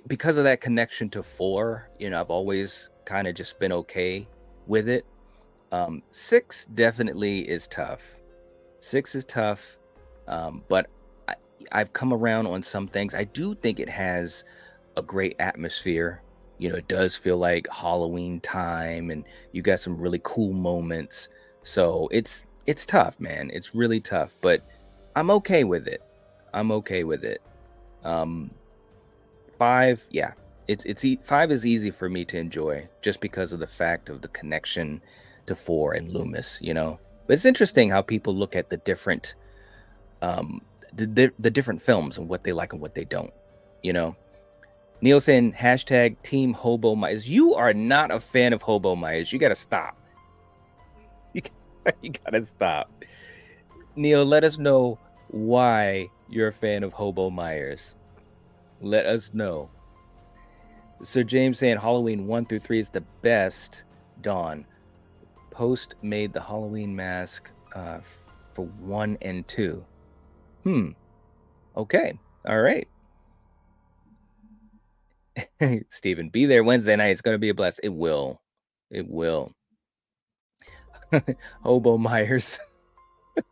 because of that connection to 4, I've always kind of just been okay with it. 6 definitely is tough. 6 is tough, but I've come around on some things. I do think it has a great atmosphere. It does feel like Halloween time, and you got some really cool moments. So it's tough, man. It's really tough, but I'm okay with it. 5, yeah, 5 is easy for me to enjoy just because of the fact of the connection to 4 and Loomis. But it's interesting how people look at the different the different films and what they like and what they don't. Neil saying hashtag Team Hobo Myers. You are not a fan of Hobo Myers. You gotta stop. You gotta stop. Neil, let us know why you're a fan of Hobo Myers. Let us know. Sir James saying Halloween 1 through 3 is the best. Dawn. Post made the Halloween mask for 1 and 2. Okay. All right. Steven, be there Wednesday night. It's going to be a blast. It will. Hobo Myers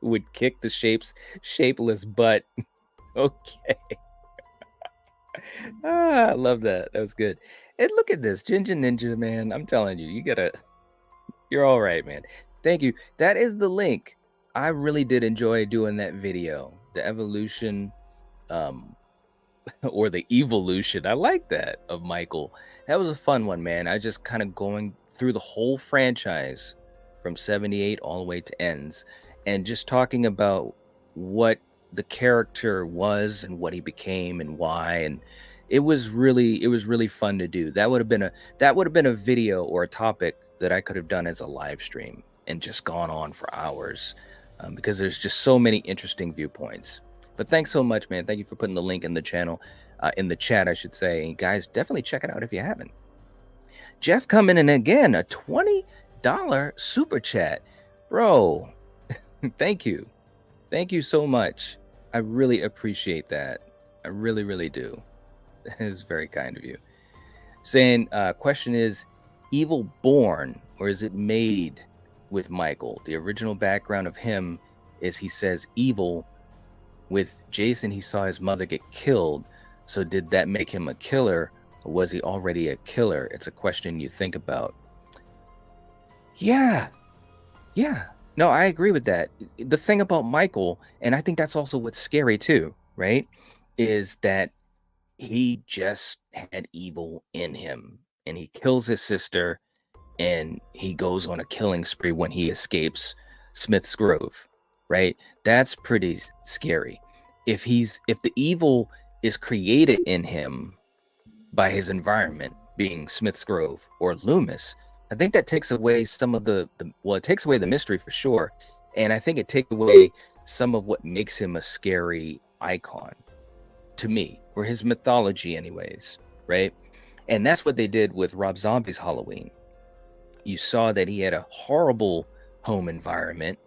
would kick the shapeless butt. Okay. I love that. That was good. And look at this. Ginger Ninja, man. I'm telling you, you're all right, man. Thank you. That is the link. I really did enjoy doing that video. The evolution, or the evolution. I like that, of Michael. That was a fun one, man. I just kind of going through the whole franchise from 78 all the way to ends, and just talking about what the character was and what he became and why. And it was really fun to do. That would have been a video or a topic that I could have done as a live stream and just gone on for hours, because there's just so many interesting viewpoints. But thanks so much, man. Thank you for putting the link in the channel, in the chat, I should say. And guys, definitely check it out if you haven't. Jeff coming in again, a $20 super chat. Bro, thank you. Thank you so much. I really appreciate that. I really, really do. That is very kind of you. Saying, question is, evil born or is it made with Michael? The original background of him is, he says, evil. With Jason, he saw his mother get killed. So did that make him a killer, or was he already a killer? It's a question you think about. Yeah. No, I agree with that. The thing about Michael, and I think that's also what's scary too, right? Is that he just had evil in him, and he kills his sister, and he goes on a killing spree when he escapes Smith's Grove, right? That's pretty scary. If the evil is created in him by his environment, being Smith's Grove or Loomis, I think that takes away some of it takes away the mystery for sure. And I think it takes away some of what makes him a scary icon to me, or his mythology anyways, right? And that's what they did with Rob Zombie's Halloween. You saw that he had a horrible home environment.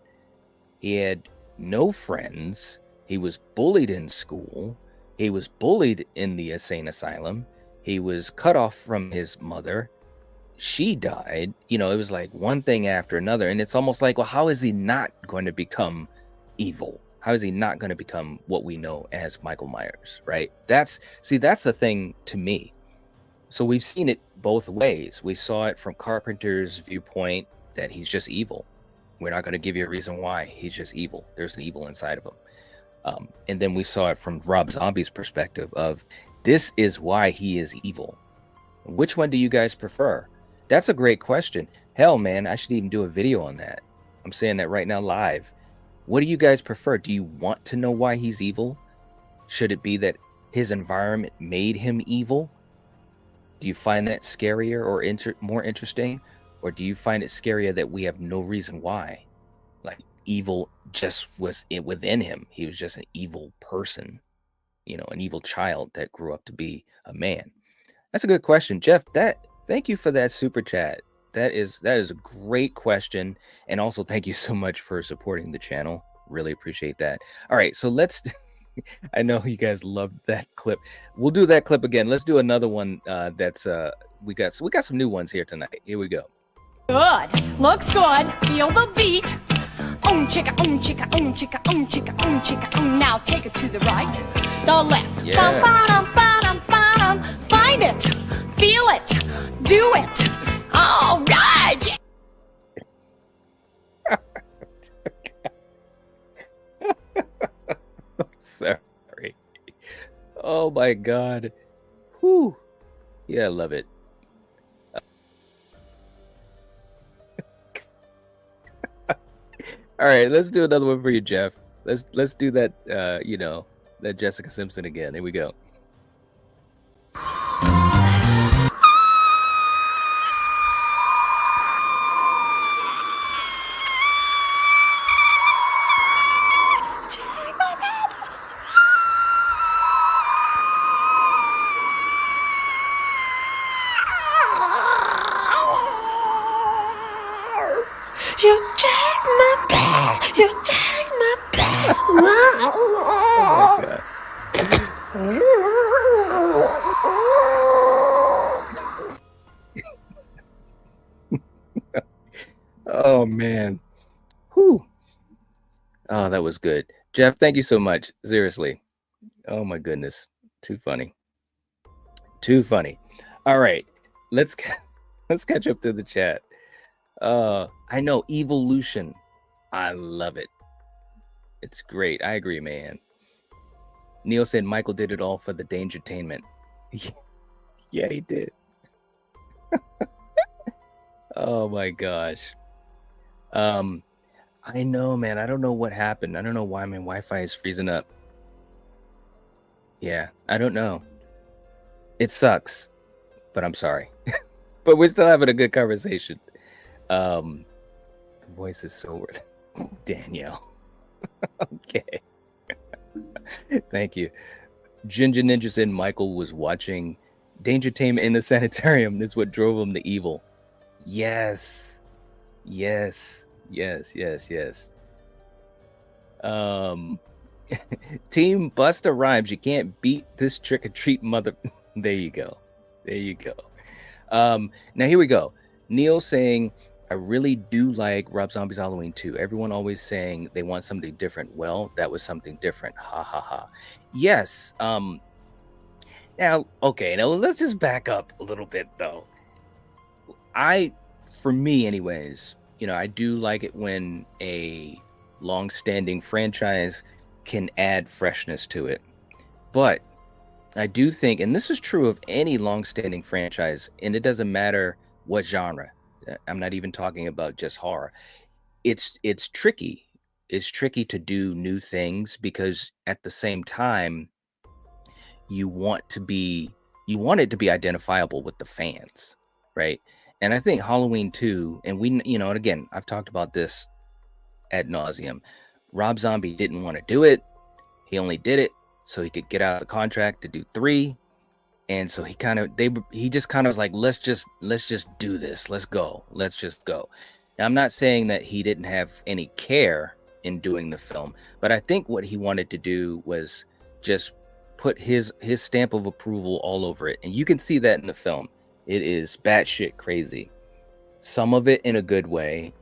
He had no friends. He was bullied in school. He was bullied in the insane asylum. He was cut off from his mother. She died. It was like one thing after another. And it's almost like, well, how is he not going to become evil? How is he not going to become what we know as Michael Myers, right? That's the thing to me. So we've seen it both ways. We saw it from Carpenter's viewpoint that he's just evil. We're not going to give you a reason why. He's just evil. There's an evil inside of him. And then we saw it from Rob Zombie's perspective of this is why he is evil. Which one do you guys prefer? That's a great question. Hell, man, I should even do a video on that. I'm saying that right now live. What do you guys prefer? Do you want to know why he's evil? Should it be that his environment made him evil? Do you find that scarier or more interesting? Or do you find it scarier that we have no reason why? Like evil just was within him. He was just an evil person, you know, an evil child that grew up to be a man. That's a good question, Jeff. Thank you for that super chat. That is a great question. And also thank you so much for supporting the channel. Really appreciate that. All right, so let's I know you guys loved that clip. We'll do that clip again. Let's do another one that's we got some new ones here tonight. Here we go. Good. Looks good. Feel the beat. Chicka, chicka, chicka, chicka, chicka. Now take it to the right, the left. Yeah. Ba-dum, ba-dum, ba-dum. Find it. Feel it. Do it. All right. Sorry. Oh my God. Whew. Yeah, I love it. All right, let's do another one for you, Jeff. Let's do that. You know, that Jessica Simpson again. Here we go. You take my bed. You take my bed. Oh my God. Oh man. Whew. Oh, that was good. Jeff, thank you so much. Seriously. Oh my goodness. Too funny. Too funny. All right. Let's catch up to the chat. I know evolution. I love it. It's great. I agree, man. Neil said Michael did it all for the dangertainment. Yeah, he did. Oh my gosh. I know, man. I don't know what happened. I don't know why my Wi-Fi is freezing up. Yeah, I don't know. It sucks, but I'm sorry. But we're still having a good conversation. The voice is so worth Danielle. Okay. Thank you. Ginger Ninja said Michael was watching Dangertainment in the sanitarium. That's what drove him to evil. Yes. Yes. Yes. Yes. Yes. Team Busta Rhymes. You can't beat this trick or treat mother. There you go. There you go. Now here we go. Neil saying, I really do like Rob Zombie's Halloween 2. Everyone always saying they want something different. Well, that was something different. Ha ha ha. Yes. Now, okay, now let's just back up a little bit though. For me anyways, you know, I do like it when a long-standing franchise can add freshness to it. But I do think, and this is true of any long-standing franchise, and it doesn't matter what genre. I'm not even talking about just horror. It's tricky. It's tricky to do new things because at the same time, you want it to be identifiable with the fans, right? And I think Halloween 2, and we, you know, and again, I've talked about this ad nauseum. Rob Zombie didn't want to do it. He only did it so he could get out of the contract to do 3. And so he just kind of was like, let's just do this. Let's go. Let's just go. Now, I'm not saying that he didn't have any care in doing the film, but I think what he wanted to do was just put his stamp of approval all over it. And you can see that in the film. It is batshit crazy. Some of it in a good way.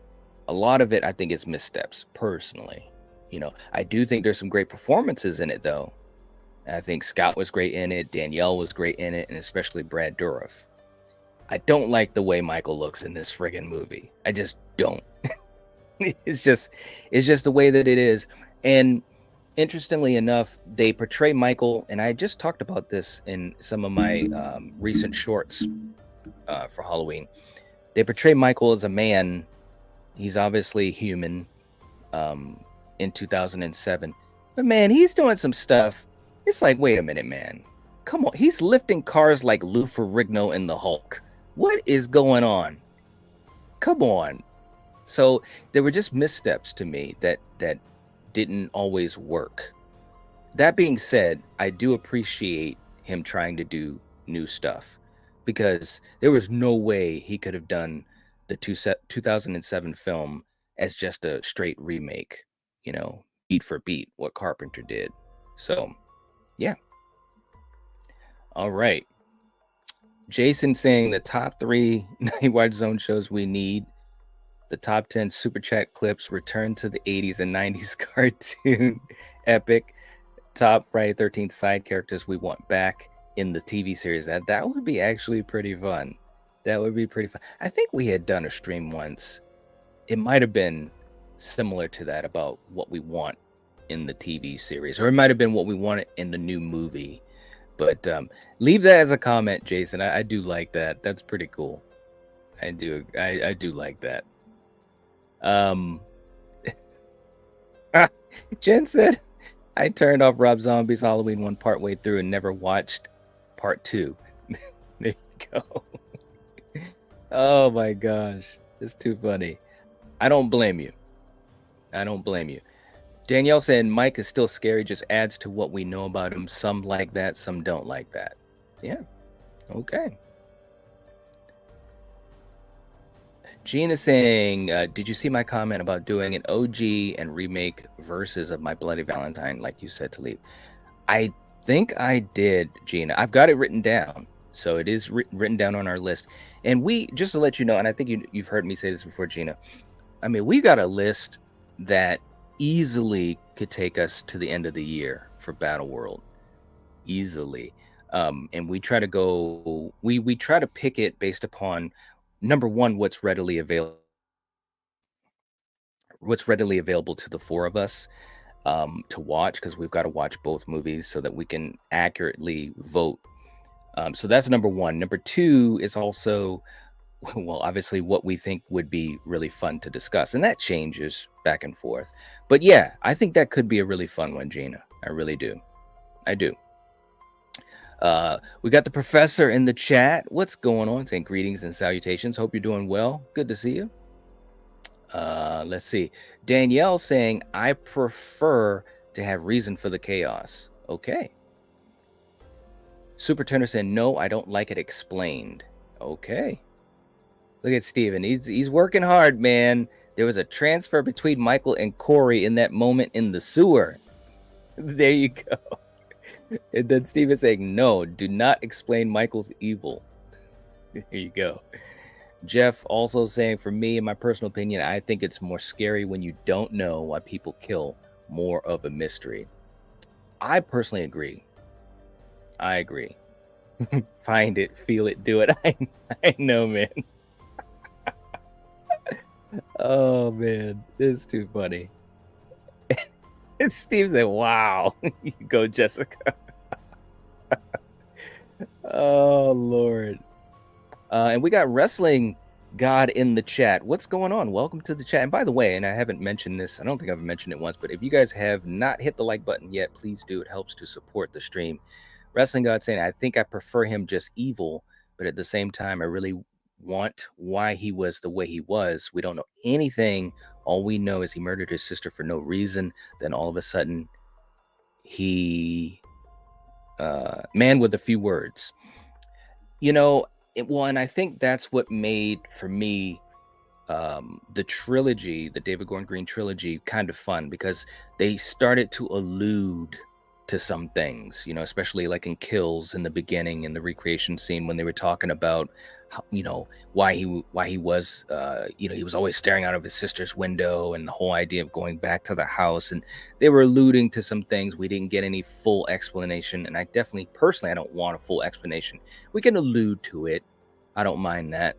A lot of it, I think, is missteps, personally. You know, I do think there's some great performances in it, though. I think Scott was great in it, Danielle was great in it, and especially Brad Dourif. I don't like the way Michael looks in this friggin' movie. I just don't. It's just the way that it is. And interestingly enough, they portray Michael, and I just talked about this in some of my recent shorts for Halloween. They portray Michael as a man. He's obviously human in 2007. But man, he's doing some stuff. It's like, wait a minute, man. Come on. He's lifting cars like Lou Ferrigno in the Hulk. What is going on? Come on. So there were just missteps to me that didn't always work. That being said, I do appreciate him trying to do new stuff, because there was no way he could have done the 2007 film as just a straight remake, you know, beat for beat, what Carpenter did. So, yeah. All right. Jason saying the top 3 Night Watch Zone shows we need. The top 10 super chat clips, return to the 80s and 90s cartoon epic. Top Friday 13th side characters we want back in the TV series. That would be actually pretty fun. That would be pretty fun. I think we had done a stream once. It might have been similar to that, about what we want in the TV series, or it might have been what we wanted in the new movie. But leave that as a comment, Jason. I do like that. That's pretty cool. I do like that. Jen said, I turned off Rob Zombie's Halloween 1 partway through and never watched part 2. There you go. Oh my gosh. It's too funny. I don't blame you. Danielle said, Mike is still scary, just adds to what we know about him. Some like that, some don't like that. Yeah. Okay. Gina saying, did you see my comment about doing an OG and remake verses of My Bloody Valentine, like you said, to leave? I think I did, Gina. I've got it written down. So it is written down on our list. And we, just to let you know, and I think you've heard me say this before, Gina. I mean, we got a list that easily could take us to the end of the year for Battle World. Easily. And we try to go, we try to pick it based upon, number one, what's readily available to the 4 of us to watch, because we've got to watch both movies so that we can accurately vote. So that's number 1. Number 2 is also, well, obviously what we think would be really fun to discuss, and that changes back and forth. But yeah, I think that could be a really fun one, Gina. I really do. I do. We got the professor in the chat. What's going on? Saying greetings and salutations. Hope you're doing well. Good to see you. Let's see. Danielle saying, I prefer to have reason for the chaos. Okay. Super Turner saying, no, I don't like it explained. Okay. Look at Steven. He's working hard, man. There was a transfer between Michael and Corey in that moment in the sewer. There you go. And then Steven saying, no, do not explain Michael's evil. There you go. Jeff also saying, for me, in my personal opinion, I think it's more scary when you don't know why people kill. More of a mystery. I personally agree. I agree. Find it, feel it, do it. I know, man. Oh, man. It's too funny. And Steve said, wow. You go, Jessica. Oh, Lord. And we got Wrestling God in the chat. What's going on? Welcome to the chat. And by the way, and I haven't mentioned this, I don't think I've mentioned it once, but if you guys have not hit the like button yet, please do. It helps to support the stream. Wrestling God saying, I think I prefer him just evil, but at the same time, I really want why he was the way he was. We don't know anything. All we know is he murdered his sister for no reason. Then all of a sudden, he, man with a few words. You know, and I think that's what made, for me, the trilogy, the David Gordon Green trilogy, kind of fun, because they started to allude to some things, you know, especially like in Kills in the beginning, in the recreation scene, when they were talking about why he was he was always staring out of his sister's window, and the whole idea of going back to the house, and they were alluding to some things. We didn't get any full explanation, and I definitely personally I don't want a full explanation. We can allude to it. I don't mind that.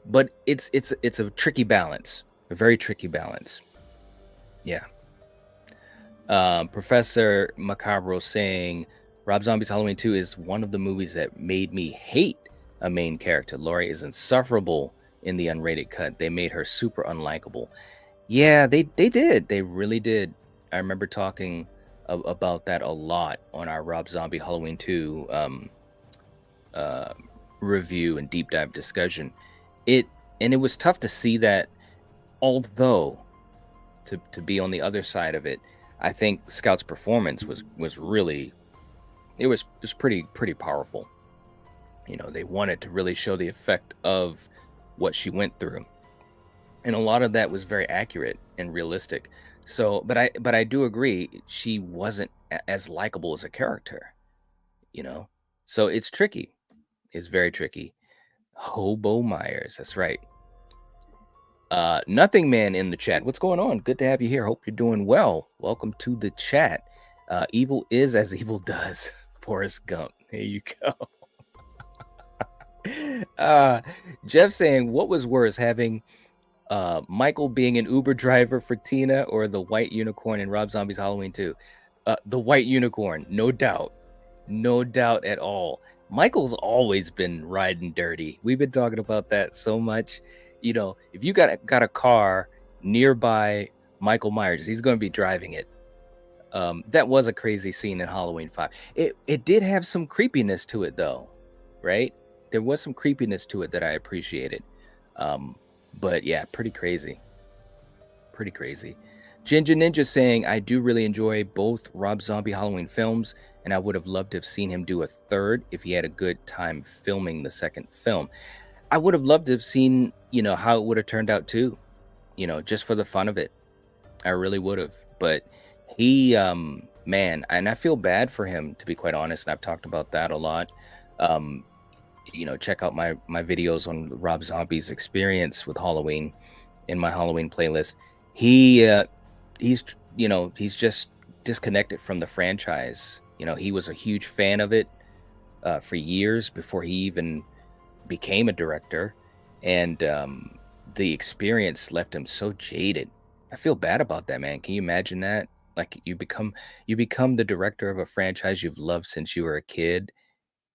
But it's a tricky balance, a very tricky balance. Yeah. Professor Macabro saying Rob Zombie's Halloween 2 is one of the movies that made me hate a main character. Laurie is insufferable in the unrated cut. They made her super unlikable. Yeah, they did. They really did. I remember talking about that a lot on our Rob Zombie Halloween 2 review and deep dive discussion. It was tough to see that, although to be on the other side of it, I think Scout's performance was really it was pretty powerful. They wanted to really show the effect of what she went through, and a lot of that was very accurate and realistic. So, but I do agree she wasn't as likable as a character, So it's tricky. It's very tricky. Hobo Myers, that's right. Nothing Man in the chat. What's going on? Good to have you here. Hope you're doing well. Welcome to the chat. Evil is as evil does. Forrest Gump. There you go. Jeff saying, what was worse, having Michael being an Uber driver for Tina, or the white unicorn in Rob Zombie's Halloween 2? The white unicorn, no doubt at all. Michael's always been riding dirty. We've been talking about that so much. If you got a car nearby Michael Myers, he's going to be driving it. That was a crazy scene in Halloween 5. It did have some creepiness to it, though, right? There was some creepiness to it that I appreciated. But yeah, pretty crazy. Ginger Ninja saying, I do really enjoy both Rob Zombie Halloween films, and I would have loved to have seen him do a third if he had a good time filming the second film. I would have loved to have seen, how it would have turned out too, just for the fun of it. I really would have. But he, man, and I feel bad for him, to be quite honest, and I've talked about that a lot. Check out my videos on Rob Zombie's experience with Halloween in my Halloween playlist. He's just disconnected from the franchise. He was a huge fan of it for years before he even became a director, and the experience left him so jaded. I feel bad about that, man. Can you imagine that? Like, you become the director of a franchise you've loved since you were a kid,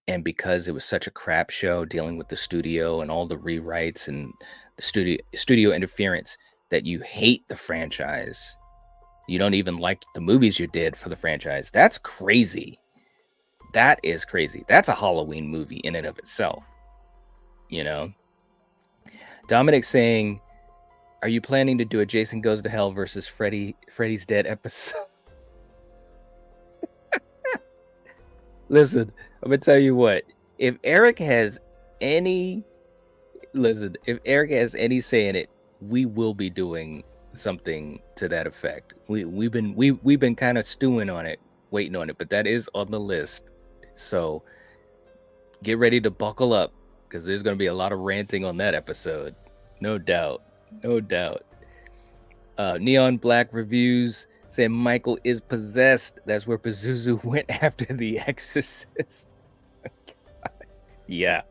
and because it was such a crap show dealing with the studio and all the rewrites and the studio interference, that you hate the franchise. You don't even like the movies you did for the franchise. That's crazy. That is crazy. That's a Halloween movie in and of itself. Dominic saying, are you planning to do a Jason Goes to Hell versus Freddy's Dead episode? Listen, I'm gonna tell you what. If Eric has any say in it, we will be doing something to that effect. We've been kind of stewing on it, waiting on it, but that is on the list. So get ready to buckle up, because there's going to be a lot of ranting on that episode. No doubt. Neon Black Reviews saying Michael is possessed. That's where Pazuzu went after The Exorcist. Yeah.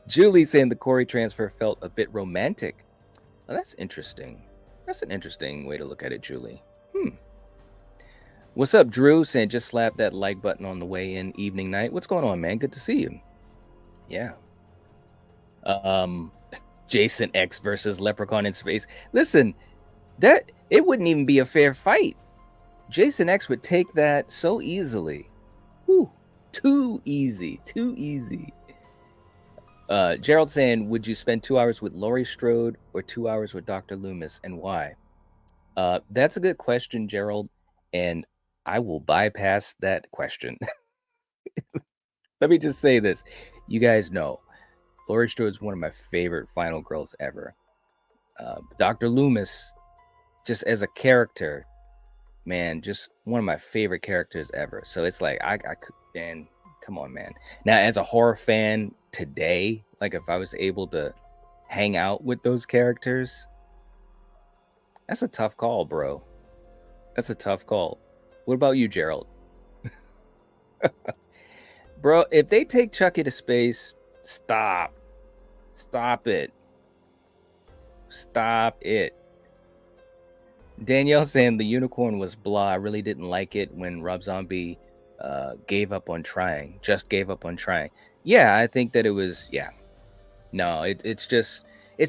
Julie saying the Corey transfer felt a bit romantic. Well, that's interesting. That's an interesting way to look at it, Julie. What's up, Drew? Saying just slap that like button on the way in, evening, night. What's going on, man? Good to see you. Yeah. Jason X versus Leprechaun in space. Listen, that it wouldn't even be a fair fight. Jason X would take that so easily. Whew. Too easy. Gerald saying, would you spend 2 hours with Laurie Strode or 2 hours with Dr. Loomis, and why? That's a good question, Gerald, and I will bypass that question. Let me just say this. You guys know, Laurie Strode is one of my favorite final girls ever. Dr. Loomis, just as a character, man, just one of my favorite characters ever. So it's like, I could, and Come on, man. Now, as a horror fan today, like if I was able to hang out with those characters, that's a tough call, bro. That's a tough call. What about you, Gerald? Bro, if they take Chucky to space, stop. Stop it. Stop it. Danielle saying the unicorn was blah. I really didn't like it when Rob Zombie gave up on trying. Just gave up on trying. Yeah, I think that it was, yeah. No, it's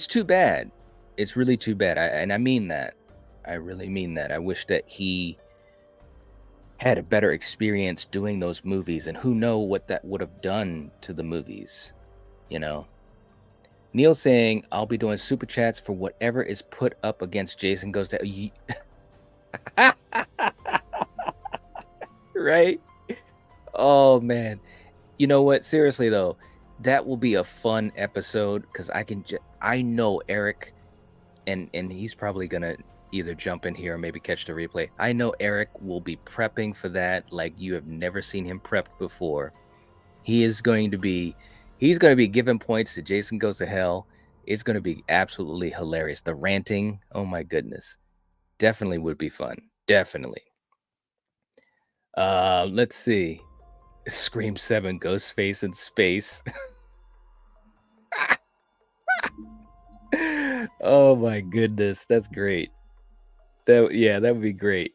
too bad. It's really too bad. And I mean that. I really mean that. I wish that he had a better experience doing those movies, and who know what that would have done to the movies, you know? Neil saying, I'll be doing super chats for whatever is put up against Jason Goes to... Right? Oh, man. You know what? Seriously, though, that will be a fun episode, because I know Eric, and he's probably going to either jump in here or maybe catch the replay. I know Eric will be prepping for that like you have never seen him prepped before. He's going to be giving points to Jason Goes to Hell. It's going to be absolutely hilarious. The ranting, oh my goodness. Definitely would be fun. Definitely. Let's see. Scream 7, Ghostface in space. Oh my goodness. That's great. That would be great.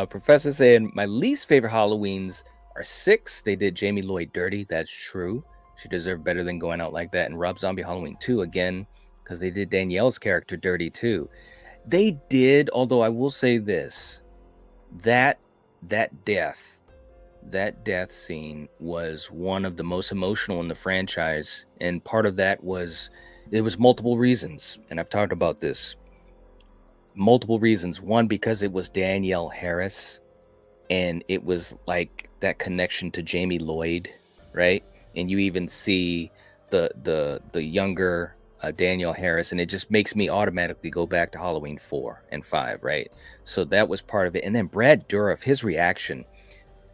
Professor saying, my least favorite Halloweens are 6. They did Jamie Lloyd dirty. That's true. She deserved better than going out like that. And Rob Zombie Halloween 2 again, because they did Danielle's character dirty too. They did, although I will say this, that death scene was one of the most emotional in the franchise. And part of that was, there was multiple reasons. And I've talked about this. Multiple reasons. One, because it was Danielle Harris, and it was like that connection to Jamie Lloyd, right? And you even see the younger Danielle Harris, and it just makes me automatically go back to Halloween 4 and 5, right? So that was part of it. And then Brad Dourif, his reaction,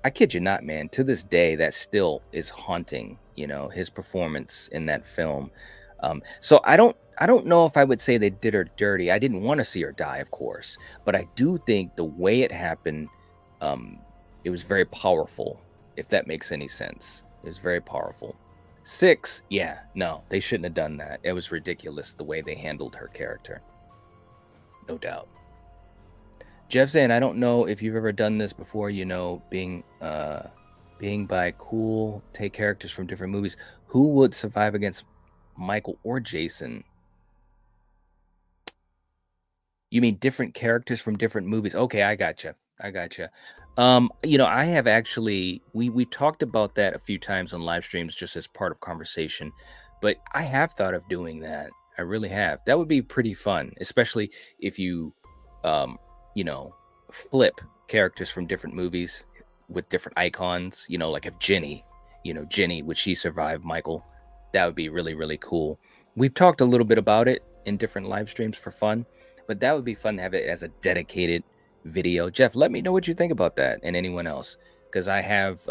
I kid you not, man, to this day, that still is haunting, his performance in that film. So I don't know if I would say they did her dirty. I didn't want to see her die, of course, but I do think the way it happened, it was very powerful, if that makes any sense. It was very powerful. 6, yeah, no, they shouldn't have done that. It was ridiculous the way they handled her character. No doubt. Jeff saying, I don't know if you've ever done this before, being by cool, take characters from different movies. Who would survive against Michael or Jason? You mean different characters from different movies? Okay, I gotcha. I have actually, we talked about that a few times on live streams just as part of conversation, but I have thought of doing that. I really have. That would be pretty fun, especially if you, flip characters from different movies with different icons, like if Jenny, would she survive Michael? That would be really, really cool. We've talked a little bit about it in different live streams for fun, but that would be fun to have it as a dedicated video. Jeff, let me know what you think about that, and anyone else, because I have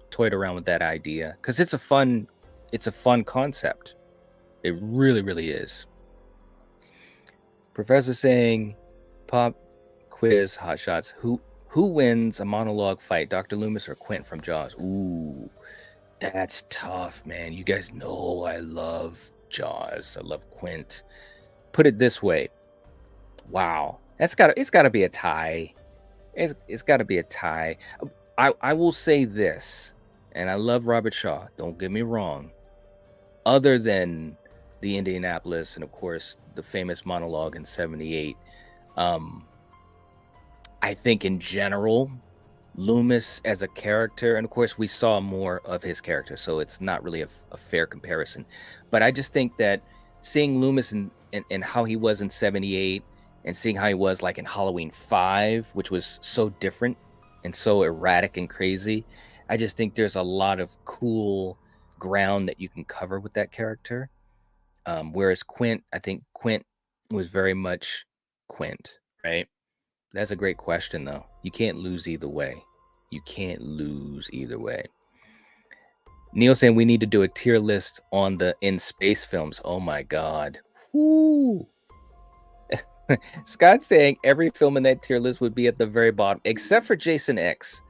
toyed around with that idea, because it's a fun concept. It really, really is. Professor saying, pop quiz, hot shots. Who wins a monologue fight, Dr. Loomis or Quint from Jaws? Ooh, that's tough, man. You guys know I love Jaws. I love Quint. Put it this way. Wow. It's gotta be a tie. It's gotta be a tie. I will say this, and I love Robert Shaw, don't get me wrong. Other than the Indianapolis and of course the famous monologue in 78, I think in general, Loomis as a character, and of course we saw more of his character, so it's not really a fair comparison. But I just think that seeing Loomis and how he was in 78, and seeing how he was like in Halloween 5, which was so different and so erratic and crazy, I just think there's a lot of cool ground that you can cover with that character. Whereas Quint, I think Quint was very much Quint, right? That's a great question, though. You can't lose either way. You can't lose either way. Neil saying we need to do a tier list on the in space films. Oh my god. Woo. Scott saying every film in that tier list would be at the very bottom, except for Jason X.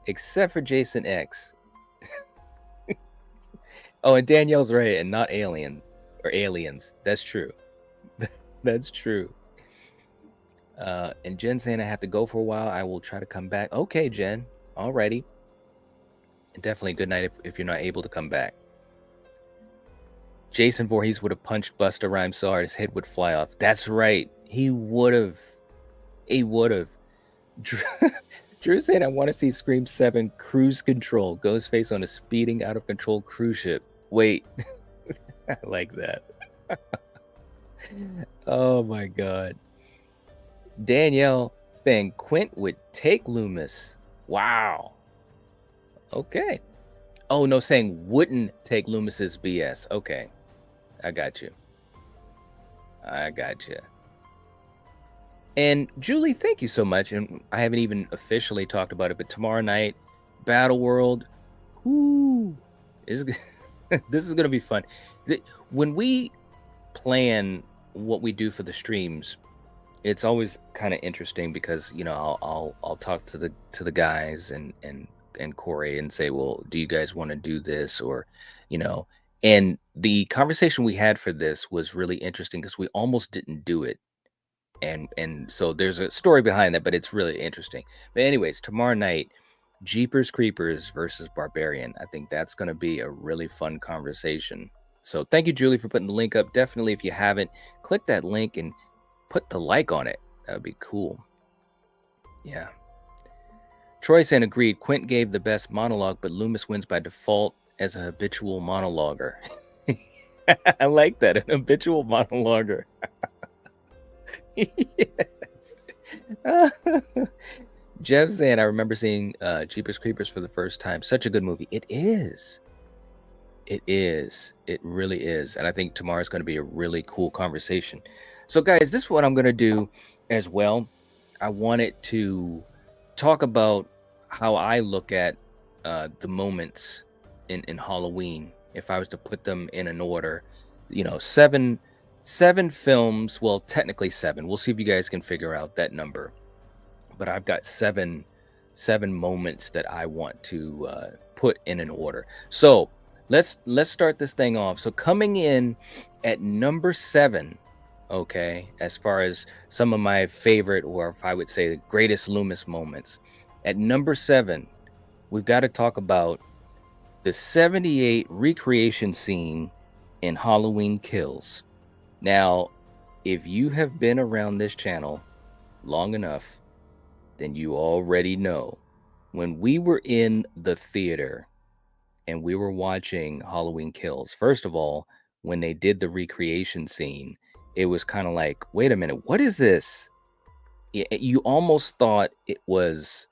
Except for Jason X. Oh, and Danielle's right, and not Alien or Aliens. That's true. That's true. And Jen saying I have to go for a while. I will try to come back. Okay, Jen. Alrighty. And definitely good night if you're not able to come back. Jason Voorhees would have punched Busta Rhymes so hard his head would fly off. That's right. He would have. He would have. Drew saying, I want to see Scream 7 Cruise Control. Ghostface on a speeding out of control cruise ship. Wait. I like that. Oh my god. Danielle saying Quint would take Loomis. Wow. Okay. Oh, no, saying wouldn't take Loomis's BS. Okay. I got you. I got you. And Julie, thank you so much. And I haven't even officially talked about it, but tomorrow night, Battle World. Ooh, this is going to be fun. When we plan what we do for the streams, it's always kind of interesting because, you know, I'll talk to the guys and Corey and say, well, do you guys want to do this? Or, you know, and the conversation we had for this was really interesting because we almost didn't do it. And so there's a story behind that, but it's really interesting. But anyways, tomorrow night, Jeepers Creepers versus Barbarian. I think that's going to be a really fun conversation. So thank you, Julie, for putting the link up. Definitely, if you haven't, click that link and put the like on it. That would be cool. Yeah. Troy saying agreed. Quint gave the best monologue, but Loomis wins by default as a habitual monologuer. I like that, an habitual monologuer. Yes. Jeff saying, I remember seeing Jeepers Creepers for the first time. Such a good movie. It is. It is. It really is. And I think tomorrow's going to be a really cool conversation. So, guys, this is what I'm going to do as well. I wanted to talk about how I look at the moments in Halloween. If I was to put them in an order, you know, seven films. Well, technically 7. We'll see if you guys can figure out that number. But I've got seven moments that I want to put in an order. So let's start this thing off. So coming in at number 7, okay, as far as some of my favorite, or if I would say the greatest Loomis moments, at number 7, we've got to talk about the 78 recreation scene in Halloween Kills. Now, if you have been around this channel long enough, then you already know when we were in the theater and we were watching Halloween Kills, first of all, when they did the recreation scene, it was kind of like, wait a minute, what is this? You almost thought it was,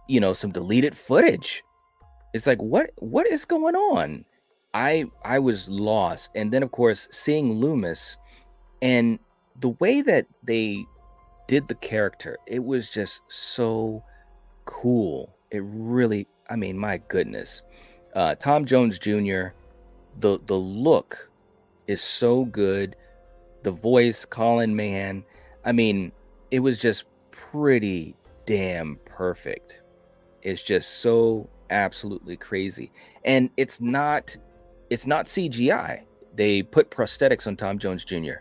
you know, some deleted footage. It's like, what is going on? I was lost. And then, of course, seeing Loomis and the way that they did the character, it was just so cool. It really, I mean, my goodness. Tom Jones Jr., the look is so good. The voice, Colin Mann, I mean, it was just pretty damn perfect. It's just so absolutely crazy. And it's not CGI. They put prosthetics on Tom Jones Jr.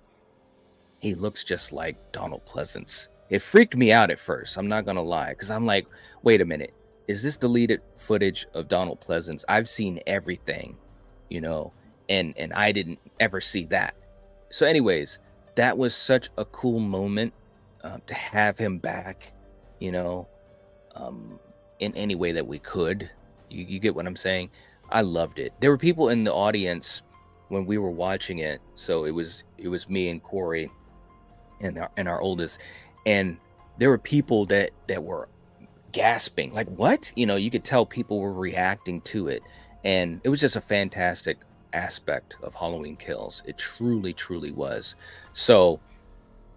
He looks just like Donald Pleasance. It freaked me out at first. I'm not going to lie. Because I'm like, wait a minute. Is this deleted footage of Donald Pleasance? I've seen everything, you know, and I didn't ever see that. So anyways, that was such a cool moment to have him back, you know, in any way that we could. You get what I'm saying? I loved it. There were people in the audience when we were watching it. So it was me and Corey and our oldest, and there were people that were gasping, like, what? You know, you could tell people were reacting to it, and it was just a fantastic aspect of Halloween Kills. It truly, truly was. So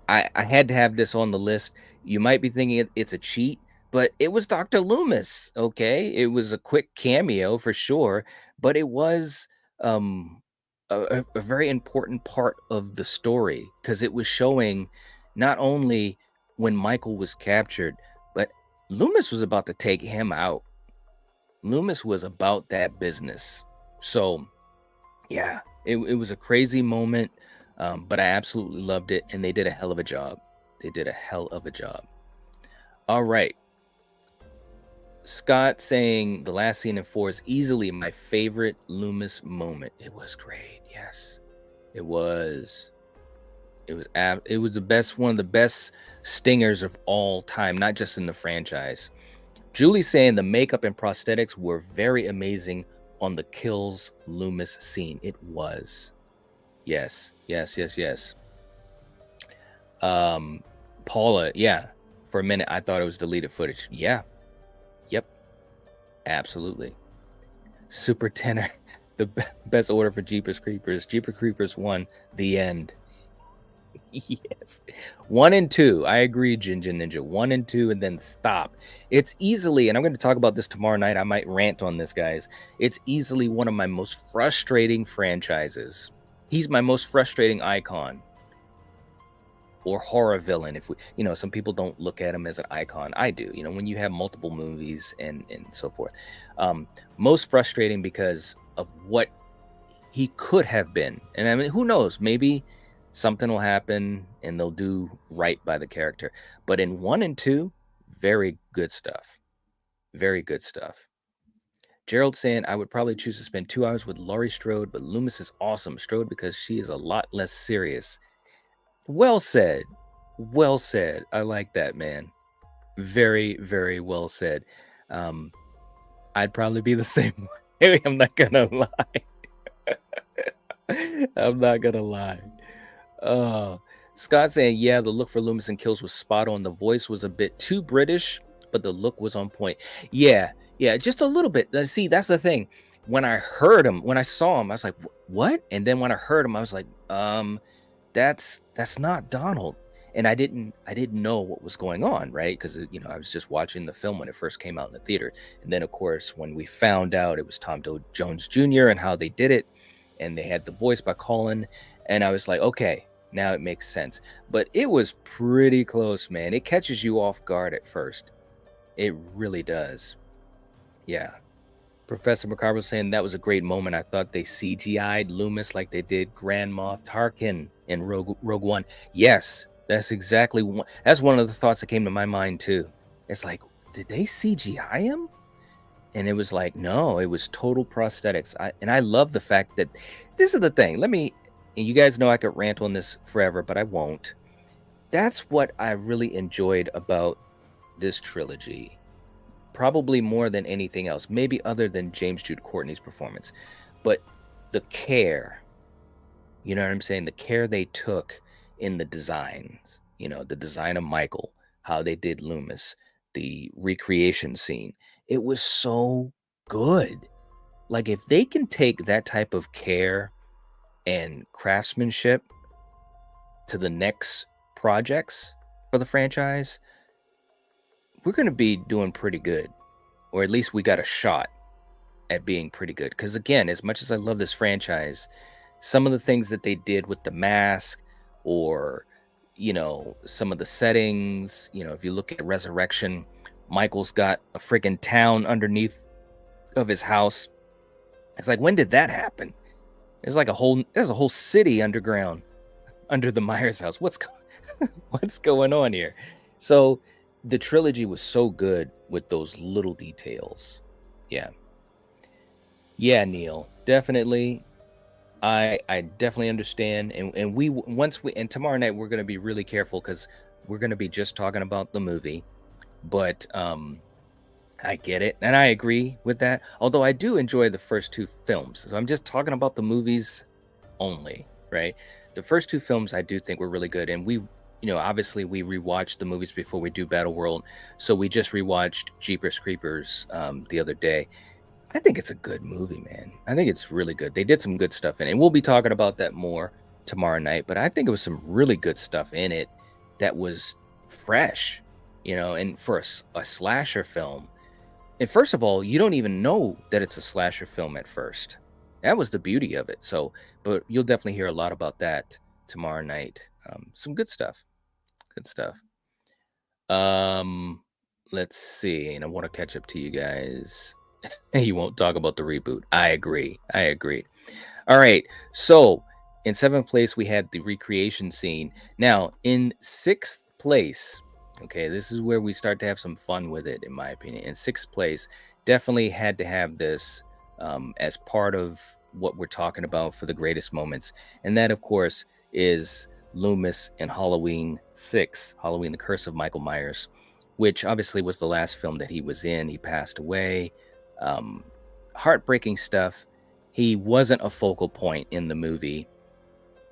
I had to have this on the list. You might be thinking it's a cheat, but it was Dr. Loomis, okay? It was a quick cameo for sure, but it was um a very important part of the story because it was showing not only when Michael was captured, but Loomis was about to take him out. Loomis was about that business. So, yeah, it was a crazy moment, but I absolutely loved it, and they did a hell of a job. They did a hell of a job. All right. Scott saying the last scene in 4 is easily my favorite Loomis moment. It was great. Yes, it was. It was the best, one of the best stingers of all time, not just in the franchise. Julie saying the makeup and prosthetics were very amazing on the Kills Loomis scene. It was. Yes. Paula, yeah. For a minute, I thought it was deleted footage. Yeah. Yep. Absolutely. Super Tenor, the best order for Jeepers Creepers. Jeepers Creepers 1, the end. Yes. 1 and 2. I agree, Ginger Ninja. 1 and 2, and then stop. It's easily, and I'm going to talk about this tomorrow night. I might rant on this, guys. It's easily one of my most frustrating franchises. He's my most frustrating icon or horror villain. If we, some people don't look at him as an icon. I do. When you have multiple movies and so forth. Most frustrating because of what he could have been. And I mean, who knows? Maybe something will happen and they'll do right by the character. But in 1 and 2, very good stuff. Very good stuff. Gerald saying, I would probably choose to spend 2 hours with Laurie Strode, but Loomis is awesome. Strode because she is a lot less serious. Well said. Well said. I like that, man. Very, very well said. I'd probably be the same way. I'm not gonna lie. I'm not gonna lie. Scott saying, yeah, the look for Loomis and Kills was spot on. The voice was a bit too British, but the look was on point. Yeah, just a little bit. See, that's the thing. When I heard him, when I saw him, I was like, what? And then when I heard him, I was like, that's not Donald. And I didn't know what was going on, right? Because I was just watching the film when it first came out in the theater. And then of course, when we found out it was Tom Jones Jr. and how they did it, and they had the voice by Colin, and I was like, okay, now it makes sense. But it was pretty close, man. It catches you off guard at first. It really does. Yeah. Professor Macabre saying that was a great moment. I thought they CGI'd Loomis like they did Grand Moff Tarkin in Rogue One. Yes, that's exactly that's one of the thoughts that came to my mind too. It's like, did they CGI him? And it was like, no, it was total prosthetics. I love the fact that this is the thing. And you guys know I could rant on this forever, but I won't. That's what I really enjoyed about this trilogy. Probably more than anything else, maybe other than James Jude Courtney's performance, but the care, you know what I'm saying? The care they took in the designs, the design of Michael, how they did Loomis, the recreation scene. It was so good. Like, if they can take that type of care and craftsmanship to the next projects for the franchise, we're going to be doing pretty good, or at least we got a shot at being pretty good. Because again, as much as I love this franchise, some of the things that they did with the mask, or some of the settings, if you look at Resurrection, Michael's got a freaking town underneath of his house. It's like, when did that happen? There's a whole city underground under the Myers house. What's going on here? So the trilogy was so good with those little details. Yeah, Neil, definitely. I definitely understand, and tomorrow night we're going to be really careful because we're going to be just talking about the movie, but I get it, and I agree with that. Although I do enjoy the first 2 films, so I'm just talking about the movies only, right? The first 2 films I do think were really good, and we, obviously we rewatched the movies before we do Battle World, so we just rewatched Jeepers Creepers the other day. I think it's a good movie, man. I think it's really good. They did some good stuff in it, and we'll be talking about that more tomorrow night. But I think it was some really good stuff in it that was fresh. you know, and for a slasher film, and first of all, you don't even know that it's a slasher film at first. That was the beauty of it. So, but you'll definitely hear a lot about that tomorrow night. Some good stuff. Good stuff. Um, let's see. And I want to catch up to you guys. You won't talk about the reboot. I agree. I agree. All right. So in seventh place, we had the recreation scene. Now, in sixth place, okay, this is where we start to have some fun with it, in my opinion. In sixth place, definitely had to have this as part of what we're talking about for the greatest moments. And that, of course, is Loomis and Halloween 6, Halloween, the Curse of Michael Myers, which obviously was the last film that he was in. He passed away. Heartbreaking stuff. He wasn't a focal point in the movie,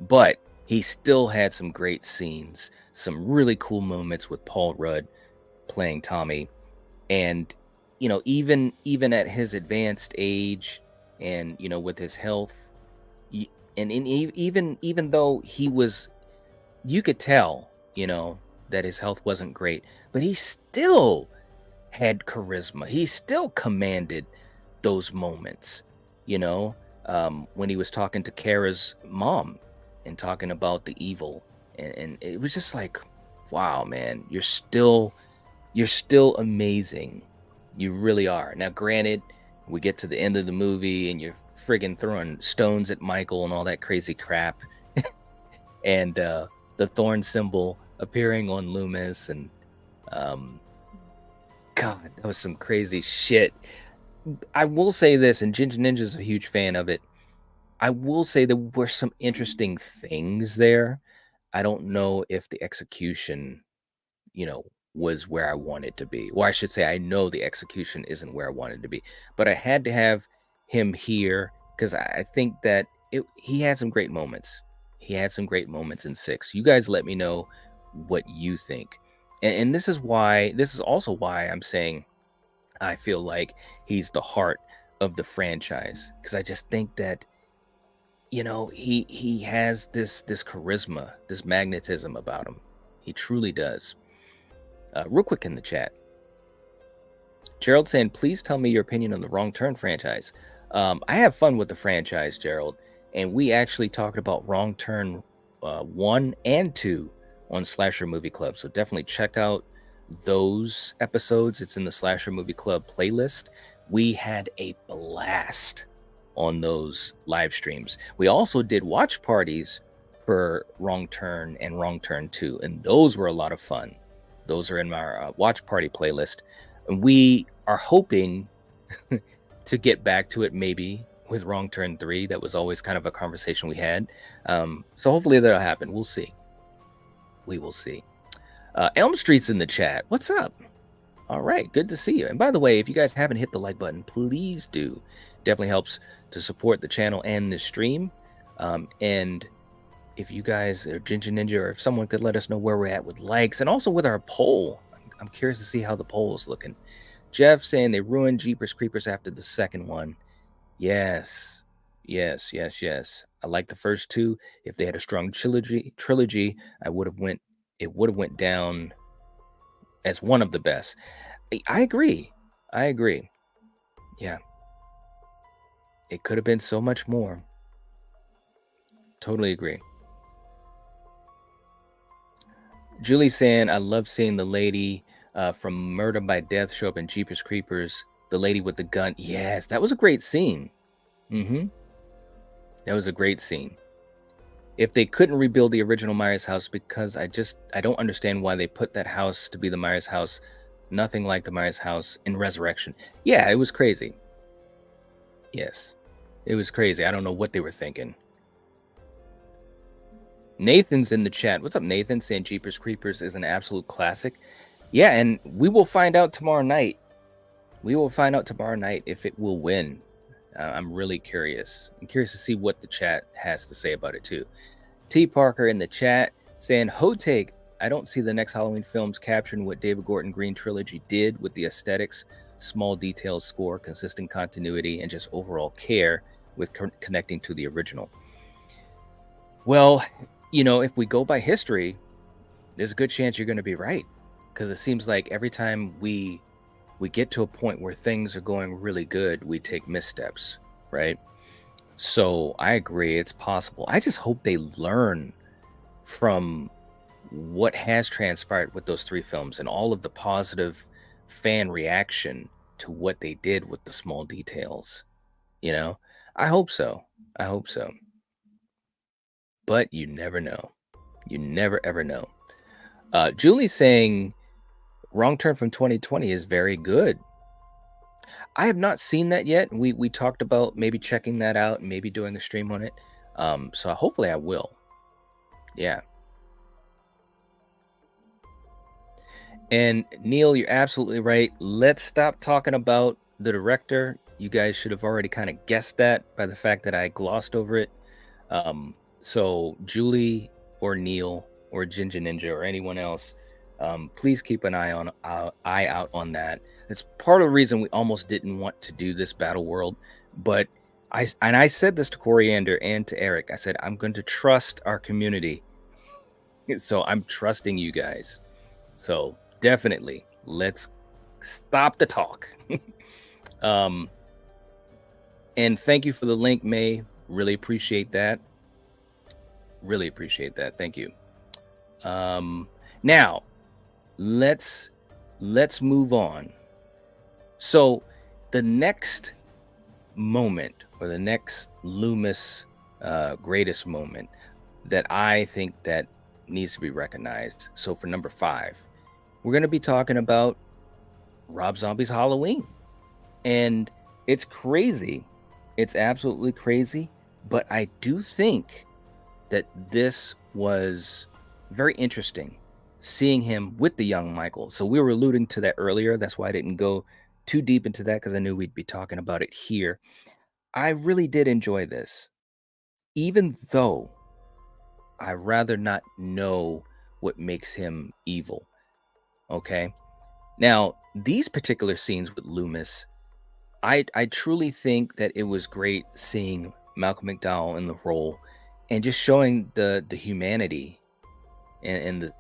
but he still had some great scenes, some really cool moments with Paul Rudd playing Tommy. And, you know, even at his advanced age and, you know, with his health, even though he was, you could tell, you know, that his health wasn't great, but he still had charisma. He still commanded those moments, you know, when he was talking to Kara's mom and talking about the evil, and it was just like, wow, man, you're still amazing. You really are. Now, granted, we get to the end of the movie and you're friggin' throwing stones at Michael and all that crazy crap, and the thorn symbol appearing on Loomis, and God, that was some crazy shit. I will say this, and Ginger Ninja's a huge fan of it. I will say there were some interesting things there. I don't know if the execution, you know, was where I wanted to be. Or I should say, I know the execution isn't where I wanted to be. But I had to have him here because I think that he had some great moments. He had some great moments in 6. You guys let me know what you think. And this is also why I'm saying I feel like he's the heart of the franchise, because I just think that, you know, he has this charisma, this magnetism about him. He truly does. Real quick in the chat, Gerald saying, please tell me your opinion on the Wrong Turn franchise. I have fun with the franchise, Gerald, and we actually talked about Wrong Turn 1 and 2 on Slasher Movie Club, so definitely check out those episodes. It's in the Slasher Movie Club playlist. We had a blast on those live streams. We also did watch parties for Wrong Turn and Wrong Turn 2, and those were a lot of fun. Those are in my watch party playlist, and we are hoping to get back to it maybe with Wrong Turn 3. That was always kind of a conversation we had, so hopefully that'll happen. We'll see. We will see. Elm Street's in the chat. What's up? All right, good to see you. And by the way, if you guys haven't hit the like button, please do. Definitely helps to support the channel and the stream. And if you guys, or Ginger Ninja, or if someone could let us know where we're at with likes and also with our poll. I'm curious to see how the poll is looking. Jeff saying they ruined Jeepers Creepers after the second one. Yes. I like the first two. If they had a strong trilogy, it would have went down as one of the best. I agree. Yeah. It could have been so much more. Totally agree. Julie saying, I love seeing the lady from Murder by Death show up in Jeepers Creepers. The lady with the gun. Yes, that was a great scene. That was a great scene. If they couldn't rebuild the original Myers house, because I don't understand why they put that house to be the Myers house, nothing like the Myers house in Resurrection. Yeah, it was crazy. Yes, it was crazy. I don't know what they were thinking. Nathan's in the chat. What's up, Nathan? Saying Jeepers Creepers is an absolute classic. Yeah, and we will find out tomorrow night. If it will win. I'm really curious. I'm curious to see what the chat has to say about it too. T. Parker in the chat saying, "Hot take. I don't see the next Halloween films capturing what David Gordon Green trilogy did with the aesthetics, small details, score, consistent continuity, and just overall care with connecting to the original." Well, you know, if we go by history, there's a good chance you're going to be right. because it seems like every time we get to a point where things are going really good, we take missteps, right? So I agree, it's possible. I just hope they learn from what has transpired with those 3 films and all of the positive fan reaction to what they did with the small details. You know, I hope so. I hope so. But you never know. You never ever know. Julie's saying Wrong Turn from 2020 is very good. I have not seen that yet. We talked about maybe checking that out and maybe doing a stream on it. So hopefully I will. Yeah. And Neil, you're absolutely right. Let's stop talking about the director. You guys should have already kind of guessed that by the fact that I glossed over it. So Julie or Neil or Ginger Ninja or anyone else, please keep an eye out on that. It's part of the reason we almost didn't want to do this Battle World, but I said this to Coriander and to Eric. I said I'm going to trust our community, so I'm trusting you guys. So definitely, let's stop the talk. And thank you for the link, May. Really appreciate that. Really appreciate that. Thank you. Now, let's move on. So the next moment, or the next Loomis greatest moment that I think that needs to be recognized. So for number 5, we're going to be talking about Rob Zombie's Halloween. And it's crazy. It's absolutely crazy. But I do think that this was very interesting, seeing him with the young Michael. So we were alluding to that earlier. That's why I didn't go too deep into that, because I knew we'd be talking about it here. I really did enjoy this, even though I rather not know what makes him evil. Okay. Now, these particular scenes with Loomis, I truly think that it was great seeing Malcolm McDowell in the role and just showing the humanity and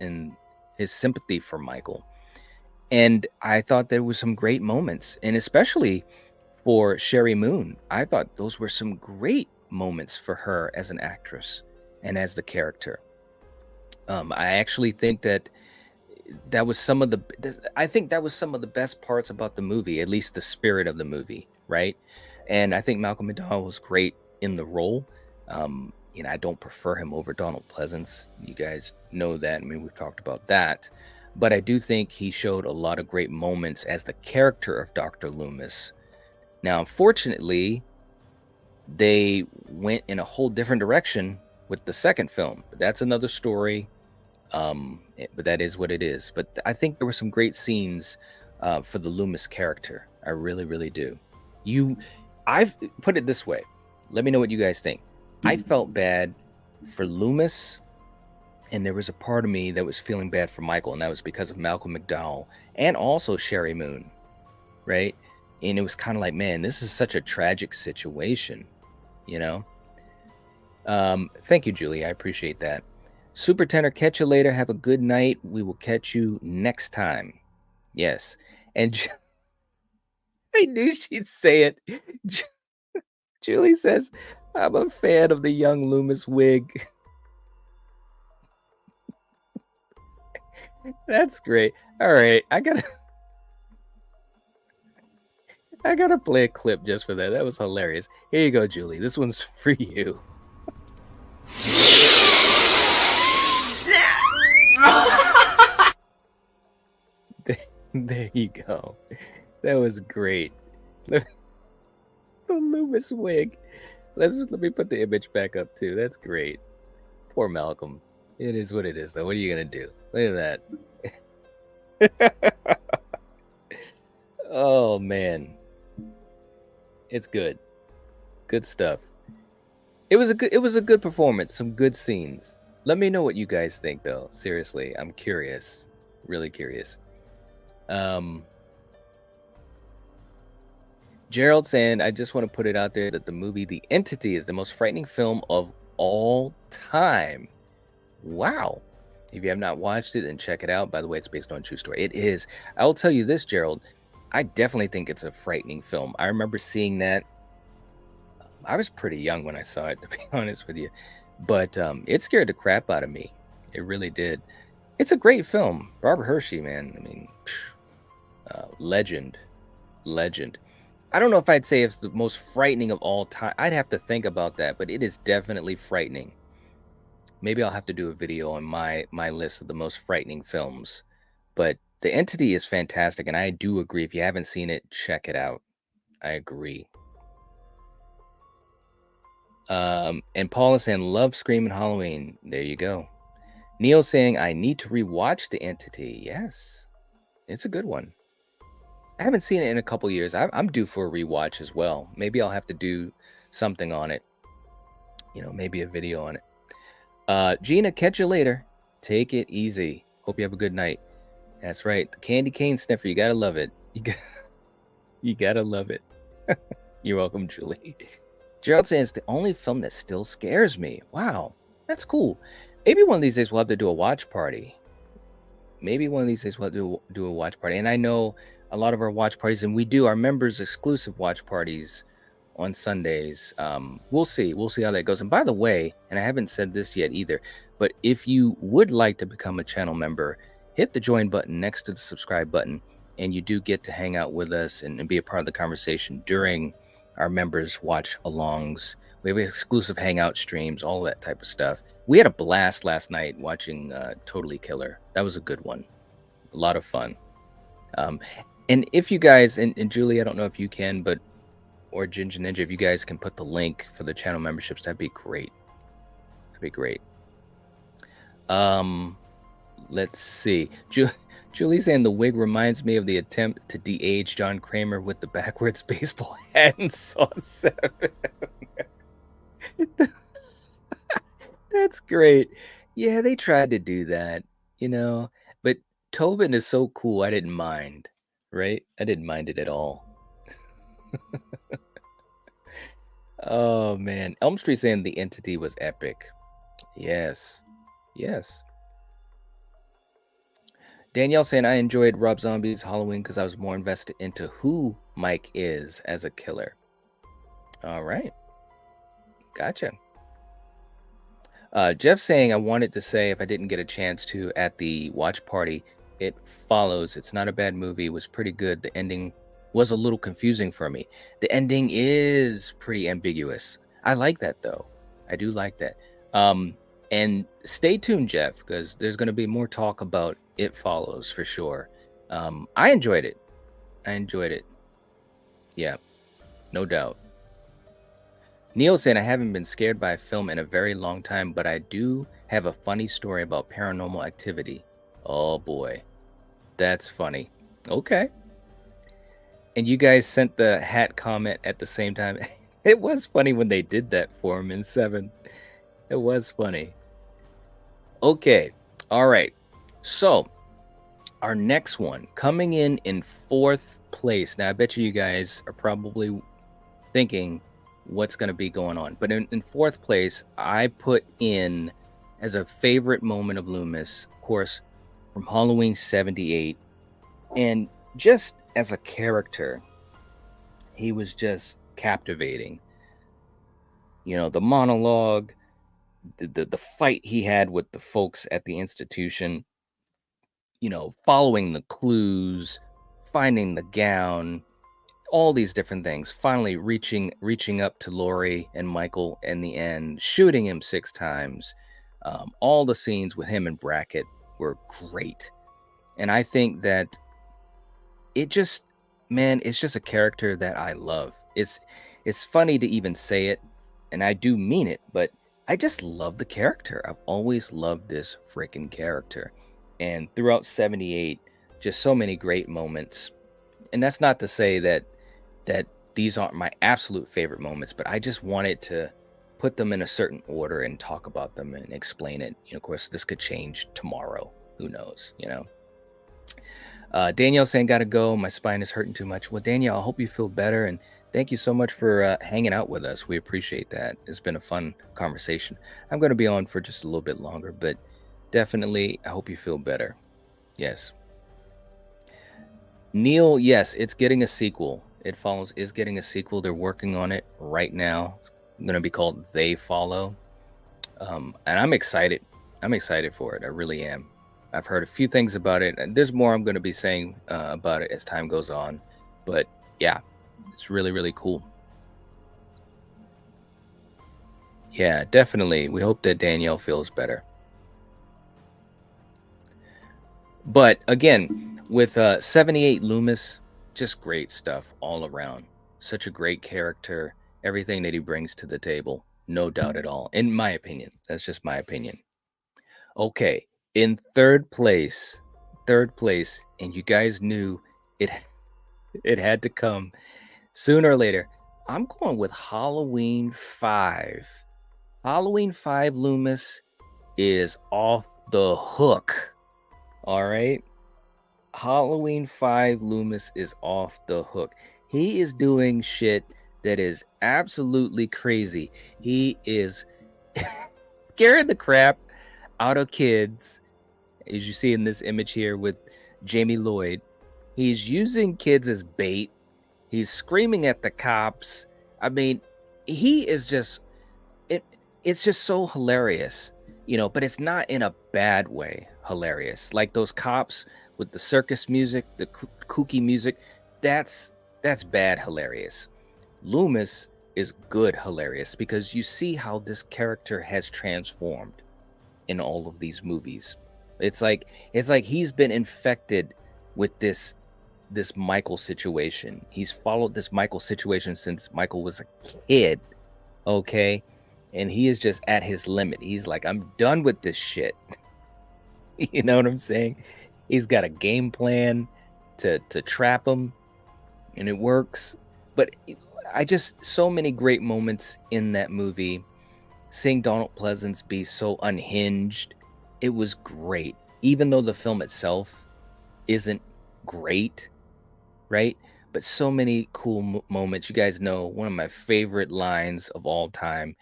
his sympathy for Michael. And I thought there was some great moments, and especially for Sherry Moon, I thought those were some great moments for her as an actress and as the character. I actually think that was some of the best parts about the movie, at least the spirit of the movie, right? And I think Malcolm McDowell was great in the role. I don't prefer him over Donald Pleasance. You guys know that. I mean, we've talked about that. But I do think he showed a lot of great moments as the character of Dr. Loomis. Now, unfortunately, they went in a whole different direction with the second film. But that's another story. But that is what it is. But I think there were some great scenes for the Loomis character. I really, really do. I've put it this way. Let me know what you guys think. I felt bad for Loomis, and there was a part of me that was feeling bad for Michael, and that was because of Malcolm McDowell and also Sherry Moon, right? And it was kind of like, man, this is such a tragic situation, you know? Thank you, Julie. I appreciate that. Super Tenor, catch you later. Have a good night. We will catch you next time. Yes. And I knew she'd say it. Julie says, I'm a fan of the young Loomis wig. That's great. All right. I gotta play a clip just for that. That was hilarious. Here you go, Julie. This one's for you. There you go. That was great. The Loomis wig. Let me put the image back up too. That's great. Poor Malcolm. It is what it is, though. What are you gonna do? Look at that. Oh man, it's good. Good stuff. It was a good performance. Some good scenes. Let me know what you guys think, though. Seriously, I'm curious. Really curious. Gerald saying, I just want to put it out there that the movie The Entity is the most frightening film of all time. Wow. If you have not watched it, then check it out. By the way, it's based on a true story. It is. I will tell you this, Gerald. I definitely think it's a frightening film. I remember seeing that. I was pretty young when I saw it, to be honest with you. But it scared the crap out of me. It really did. It's a great film. Barbara Hershey, man. I mean, legend. Legend. I don't know if I'd say it's the most frightening of all time. I'd have to think about that, but it is definitely frightening. Maybe I'll have to do a video on my list of the most frightening films. But The Entity is fantastic, and I do agree. If you haven't seen it, check it out. I agree. And Paul is saying, love Scream and Halloween. There you go. Neil saying, I need to rewatch The Entity. Yes, it's a good one. I haven't seen it in a couple years. I'm due for a rewatch as well. Maybe I'll have to do something on it. You know, maybe a video on it. Gina, catch you later. Take it easy. Hope you have a good night. That's right. The candy cane sniffer. You gotta love it. You gotta love it. You're welcome, Julie. Gerald saying it's the only film that still scares me. Wow, that's cool. Maybe one of these days we'll have to do a watch party. Maybe one of these days we'll have to do a watch party. And I know a lot of our watch parties, and we do our members exclusive watch parties on Sundays. We'll see how that goes. And by the way, and I haven't said this yet either, but if you would like to become a channel member, hit the join button next to the subscribe button, and you do get to hang out with us and be a part of the conversation during our members watch alongs. We have exclusive hangout streams, all that type of stuff. We had a blast last night watching Totally Killer. That was a good one. A lot of fun. And if you guys, and Julie, I don't know if you can, but, or Ginger Ninja, if you guys can put the link for the channel memberships, that'd be great. That'd be great. Let's see. Julie saying the wig reminds me of the attempt to de-age John Kramer with the backwards baseball hat in Saw 7. That's great. Yeah, they tried to do that, you know. But Tobin is so cool, I didn't mind, right? I didn't mind it at all. Oh, man. Elm Street saying The Entity was epic. Yes. Yes. Danielle saying, I enjoyed Rob Zombie's Halloween because I was more invested into who Mike is as a killer. All right. Gotcha. Jeff saying, I wanted to say, if I didn't get a chance to at the watch party, It Follows. It's not a bad movie. It was pretty good. The ending was a little confusing for me. The ending is pretty ambiguous. I like that, though. I do like that. And stay tuned, Jeff, because there's going to be more talk about It Follows for sure. I enjoyed it. Yeah, no doubt. Neil saying, I haven't been scared by a film in a very long time, but I do have a funny story about Paranormal Activity. Oh boy, that's funny. Okay. And you guys sent the hat comment at the same time. It was funny when they did that for him in 7. It was funny. Okay. All right. So our next one coming in 4th place. Now, I bet you guys are probably thinking what's going to be going on. But in 4th place, I put in as a favorite moment of Loomis, of course, from Halloween 78. And just as a character, he was just captivating. You know, the monologue, the fight he had with the folks at the institution, you know, following the clues, finding the gown, all these different things, finally reaching up to Laurie and Michael in the end, shooting him 6 times. All the scenes with him and Brackett were great. And I think that it just, man, it's just a character that I love. It's funny to even say it, and I do mean it, but I just love the character. I've always loved this freaking character. And throughout 78, just so many great moments. And that's not to say that these aren't my absolute favorite moments, but I just wanted to put them in a certain order and talk about them and explain it. You know, of course, this could change tomorrow. Who knows, you know? Danielle saying, gotta go. My spine is hurting too much. Well, Danielle, I hope you feel better. And thank you so much for hanging out with us. We appreciate that. It's been a fun conversation. I'm going to be on for just a little bit longer, but Definitely. I hope you feel better. Yes. Neil, yes, it's getting a sequel. It Follows is getting a sequel. They're working on it right now. It's going to be called They Follow. And I'm excited. I'm excited for it. I really am. I've heard a few things about it, and there's more I'm going to be saying about it as time goes on. But yeah, it's really, really cool. Yeah, definitely. We hope that Danielle feels better. But again, with 78 Loomis, just great stuff all around. Such a great character. Everything that he brings to the table, no doubt at all. In my opinion, that's just my opinion. Okay, in third place, and you guys knew it. It had to come sooner or later. I'm going with Halloween 5. Halloween 5 Loomis is off the hook. All right. Halloween 5 Loomis is off the hook. He is doing shit that is absolutely crazy. He is scaring the crap out of kids, as you see in this image here with Jamie Lloyd. He's using kids as bait. He's screaming at the cops. I mean, he is just it's just so hilarious, but it's not in a bad way hilarious. Like those cops with the circus music, the kooky music, that's bad hilarious. Loomis is good hilarious because you see how this character has transformed in all of these movies. It's like he's been infected with this Michael situation. He's followed this Michael situation since Michael was a kid, okay? And he is just at his limit. He's like, I'm done with this shit. You know what I'm saying? He's got a game plan to trap him, and it works. But so many great moments in that movie. Seeing Donald Pleasance be so unhinged, it was great. Even though the film itself isn't great, right? But so many cool moments. You guys know one of my favorite lines of all time.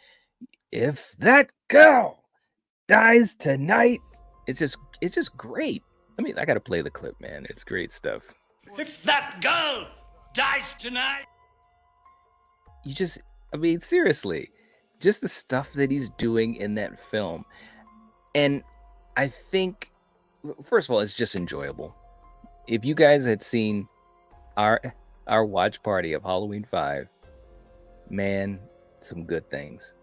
If that girl dies tonight, it's just great. I mean, I gotta play the clip, man. It's great stuff. If that girl dies tonight. Seriously, just the stuff that he's doing in that film. And I think, first of all, it's just enjoyable. If you guys had seen our watch party of Halloween 5, man, some good things.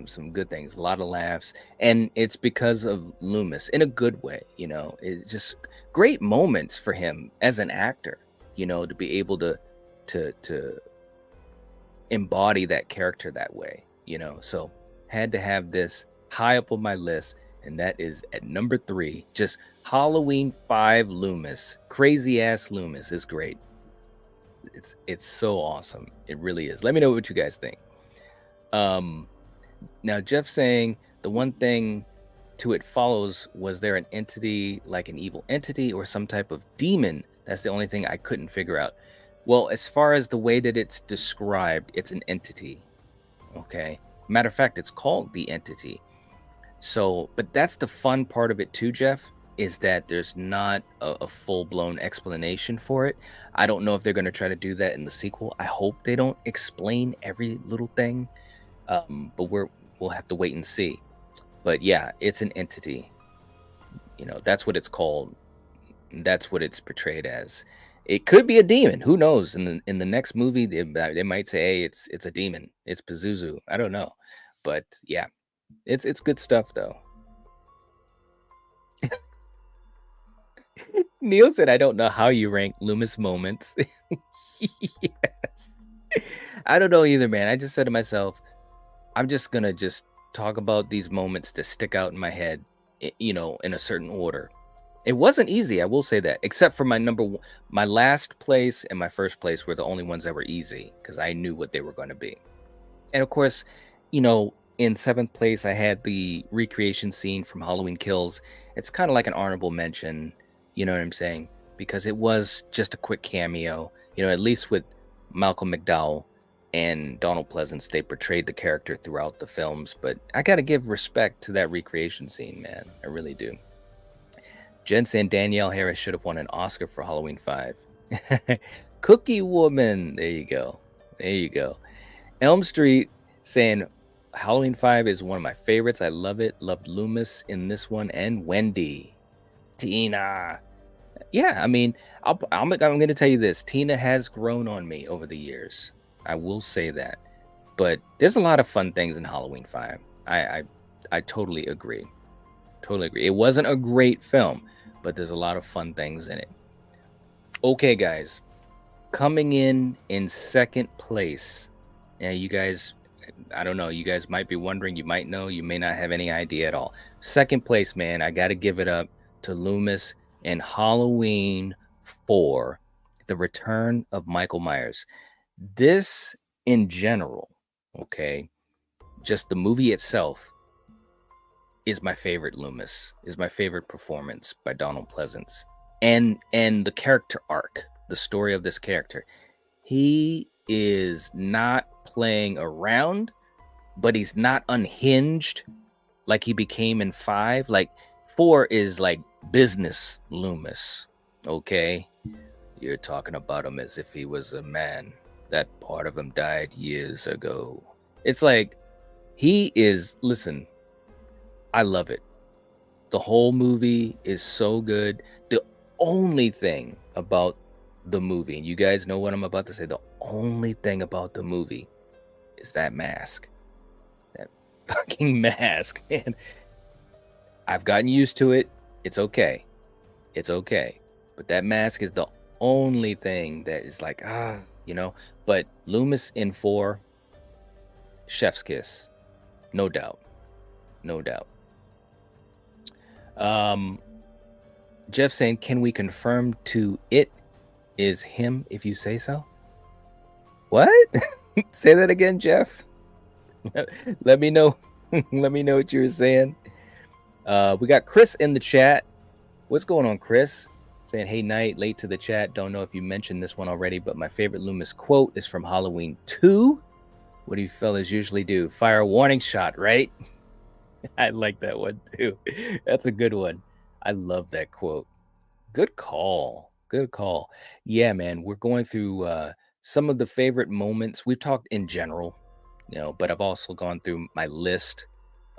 Some good things, a lot of laughs, and it's because of Loomis in a good way. It's just great moments for him as an actor, to be able to embody that character that way, so had to have this high up on my list, and that is at number 3. Just Halloween 5 Loomis, crazy ass Loomis is great. It's so awesome. It really is. Let me know what you guys think. Now, Jeff saying the one thing to It Follows, was there an entity, like an evil entity or some type of demon? That's the only thing I couldn't figure out. Well, as far as the way that it's described, it's an entity. Okay. Matter of fact, it's called the entity. So, but that's the fun part of it too, Jeff, is that there's not a full-blown explanation for it. I don't know if they're going to try to do that in the sequel. I hope they don't explain every little thing. But we'll have to wait and see. But yeah, it's an entity. That's what it's called. That's what it's portrayed as. It could be a demon. Who knows? In the next movie, they might say, "Hey, it's a demon. It's Pazuzu." I don't know, but yeah, it's good stuff though. Neil said, "I don't know how you rank Loomis moments." Yes, I don't know either, man. I just said to myself, I'm just gonna talk about these moments that stick out in my head, in a certain order. It wasn't easy, I will say that, except for my last place and my first place were the only ones that were easy because I knew what they were going to be. And of course, in 7th place, I had the recreation scene from Halloween Kills. It's kind of like an honorable mention, you know what I'm saying? Because it was just a quick cameo, at least with Malcolm McDowell and Donald Pleasance, they portrayed the character throughout the films. But I got to give respect to that recreation scene, man. I really do. Jen saying Danielle Harris should have won an Oscar for Halloween 5. Cookie Woman. There you go. There you go. Elm Street saying Halloween 5 is one of my favorites. I love it. Loved Loomis in this one and Wendy. Tina. Yeah, I mean, I'm going to tell you this. Tina has grown on me over the years. I will say that. But there's a lot of fun things in Halloween 5. I totally agree. Totally agree. It wasn't a great film, but there's a lot of fun things in it. Okay, guys. Coming in second place. Yeah, you guys, I don't know. You guys might be wondering. You might know. You may not have any idea at all. Second place, man. I got to give it up to Loomis and Halloween 4, The Return of Michael Myers. This, in general, okay, just the movie itself is my favorite Loomis, is my favorite performance by Donald Pleasance. And the character arc, the story of this character. He is not playing around, but he's not unhinged like he became in 5. Like 4 is like business Loomis, okay? You're talking about him as if he was a man. That part of him died years ago. It's like he is, listen, I love it. The whole movie is so good. The only thing about the movie, and you guys know what I'm about to say, the only thing about the movie is that mask. That fucking mask, man. I've gotten used to it. It's okay. It's okay. But that mask is the only thing that is like, you know. But Loomis in 4, chef's kiss. No doubt. No doubt. Jeff saying, can we confirm to it is him if you say so? What? Say that again, Jeff. Let me know. Let me know what you were saying. We got Chris in the chat. What's going on, Chris? Saying, hey, Night, late to the chat. Don't know if you mentioned this one already, but my favorite Loomis quote is from Halloween 2. What do you fellas usually do? Fire a warning shot, right? I like that one too. That's a good one. I love that quote. Good call. Good call. Yeah, man. We're going through some of the favorite moments. We've talked in general, you know, but I've also gone through my list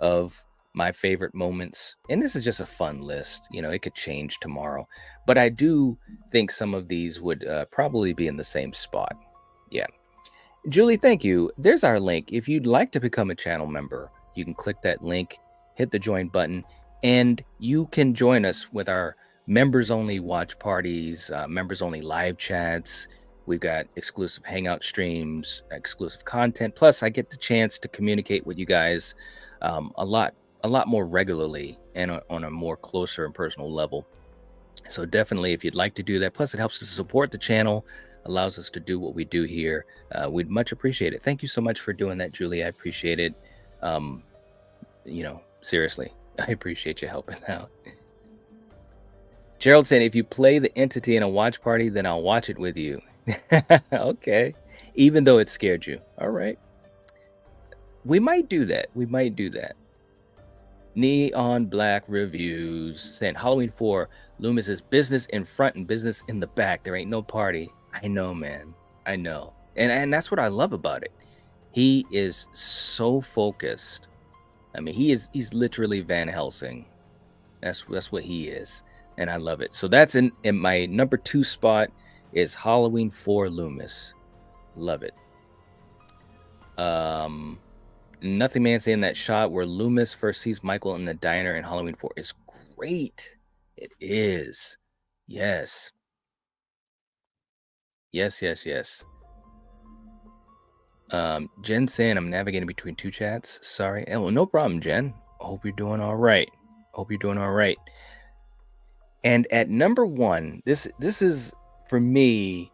of my favorite moments. And this is just a fun list. You know, it could change tomorrow. But I do think some of these would probably be in the same spot. Yeah. Julie, thank you. There's our link. If you'd like to become a channel member, you can click that link, hit the join button, and you can join us with our members-only watch parties, members-only live chats. We've got exclusive hangout streams, exclusive content. Plus, I get the chance to communicate with you guys a lot more regularly and on a more closer and personal level. So definitely, if you'd like to do that, plus it helps to support the channel, allows us to do what we do here. We'd much appreciate it. Thank you so much for doing that, Julie. I appreciate it. You know, seriously, I appreciate you helping out. Gerald saying, if you play the entity in a watch party, then I'll watch it with you. Okay. Even though it scared you. All right. We might do that. We might do that. Neon Black Reviews saying, Halloween 4, Loomis is business in front and business in the back. There ain't no party. I know, man. I know. And that's what I love about it. He is so focused. I mean, he's literally Van Helsing. That's what he is. And I love it. So that's in my number 2 spot is Halloween 4 Loomis. Love it. Nothing Man saying that shot where Loomis first sees Michael in the diner in Halloween 4 is great. It is. Yes. Yes. Jen saying I'm navigating between 2 chats. Sorry. Oh, no problem, Jen. Hope you're doing all right. And at number 1, this is for me,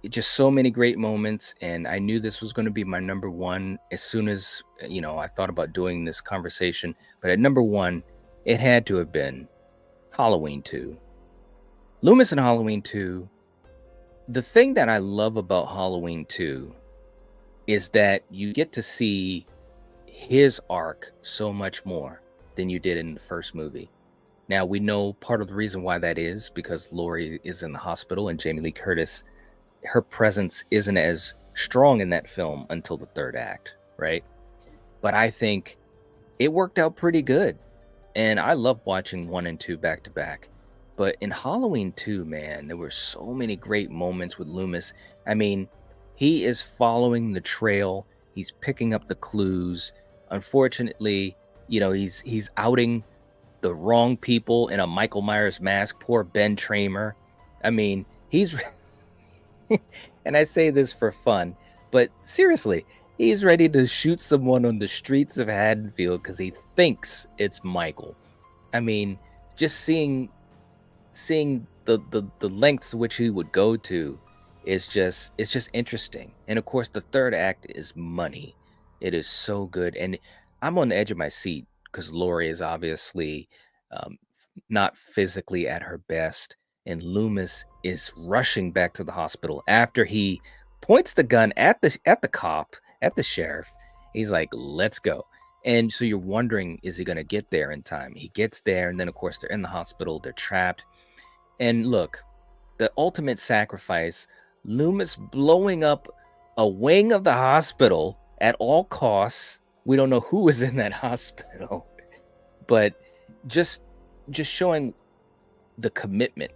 just so many great moments, and I knew this was going to be my number 1 as soon as, you know, I thought about doing this conversation. But at number 1, it had to have been Halloween 2. Loomis and Halloween 2. The thing that I love about Halloween 2 is that you get to see his arc so much more than you did in the first movie. Now, we know part of the reason why that is because Laurie is in the hospital and Jamie Lee Curtis, her presence isn't as strong in that film until the third act, right? But I think it worked out pretty good. And I love watching 1 and 2 back to back. But in Halloween 2, man, there were so many great moments with Loomis. I mean, he is following the trail. He's picking up the clues. Unfortunately, he's outing the wrong people in a Michael Myers mask. Poor Ben Tramer. I mean, he's and I say this for fun, but seriously, he's ready to shoot someone on the streets of Haddonfield because he thinks it's Michael. I mean, just seeing the lengths to which he would go to it's just interesting. And of course, the third act is money. It is so good, and I'm on the edge of my seat because Laurie is obviously not physically at her best, and Loomis is rushing back to the hospital after he points the gun at the cop, at the sheriff. He's like, "Let's go." And so you're wondering, is he going to get there in time? He gets there, and then of course they're in the hospital, they're trapped. And look, the ultimate sacrifice, Loomis blowing up a wing of the hospital at all costs. We don't know who is in that hospital, but just showing the commitment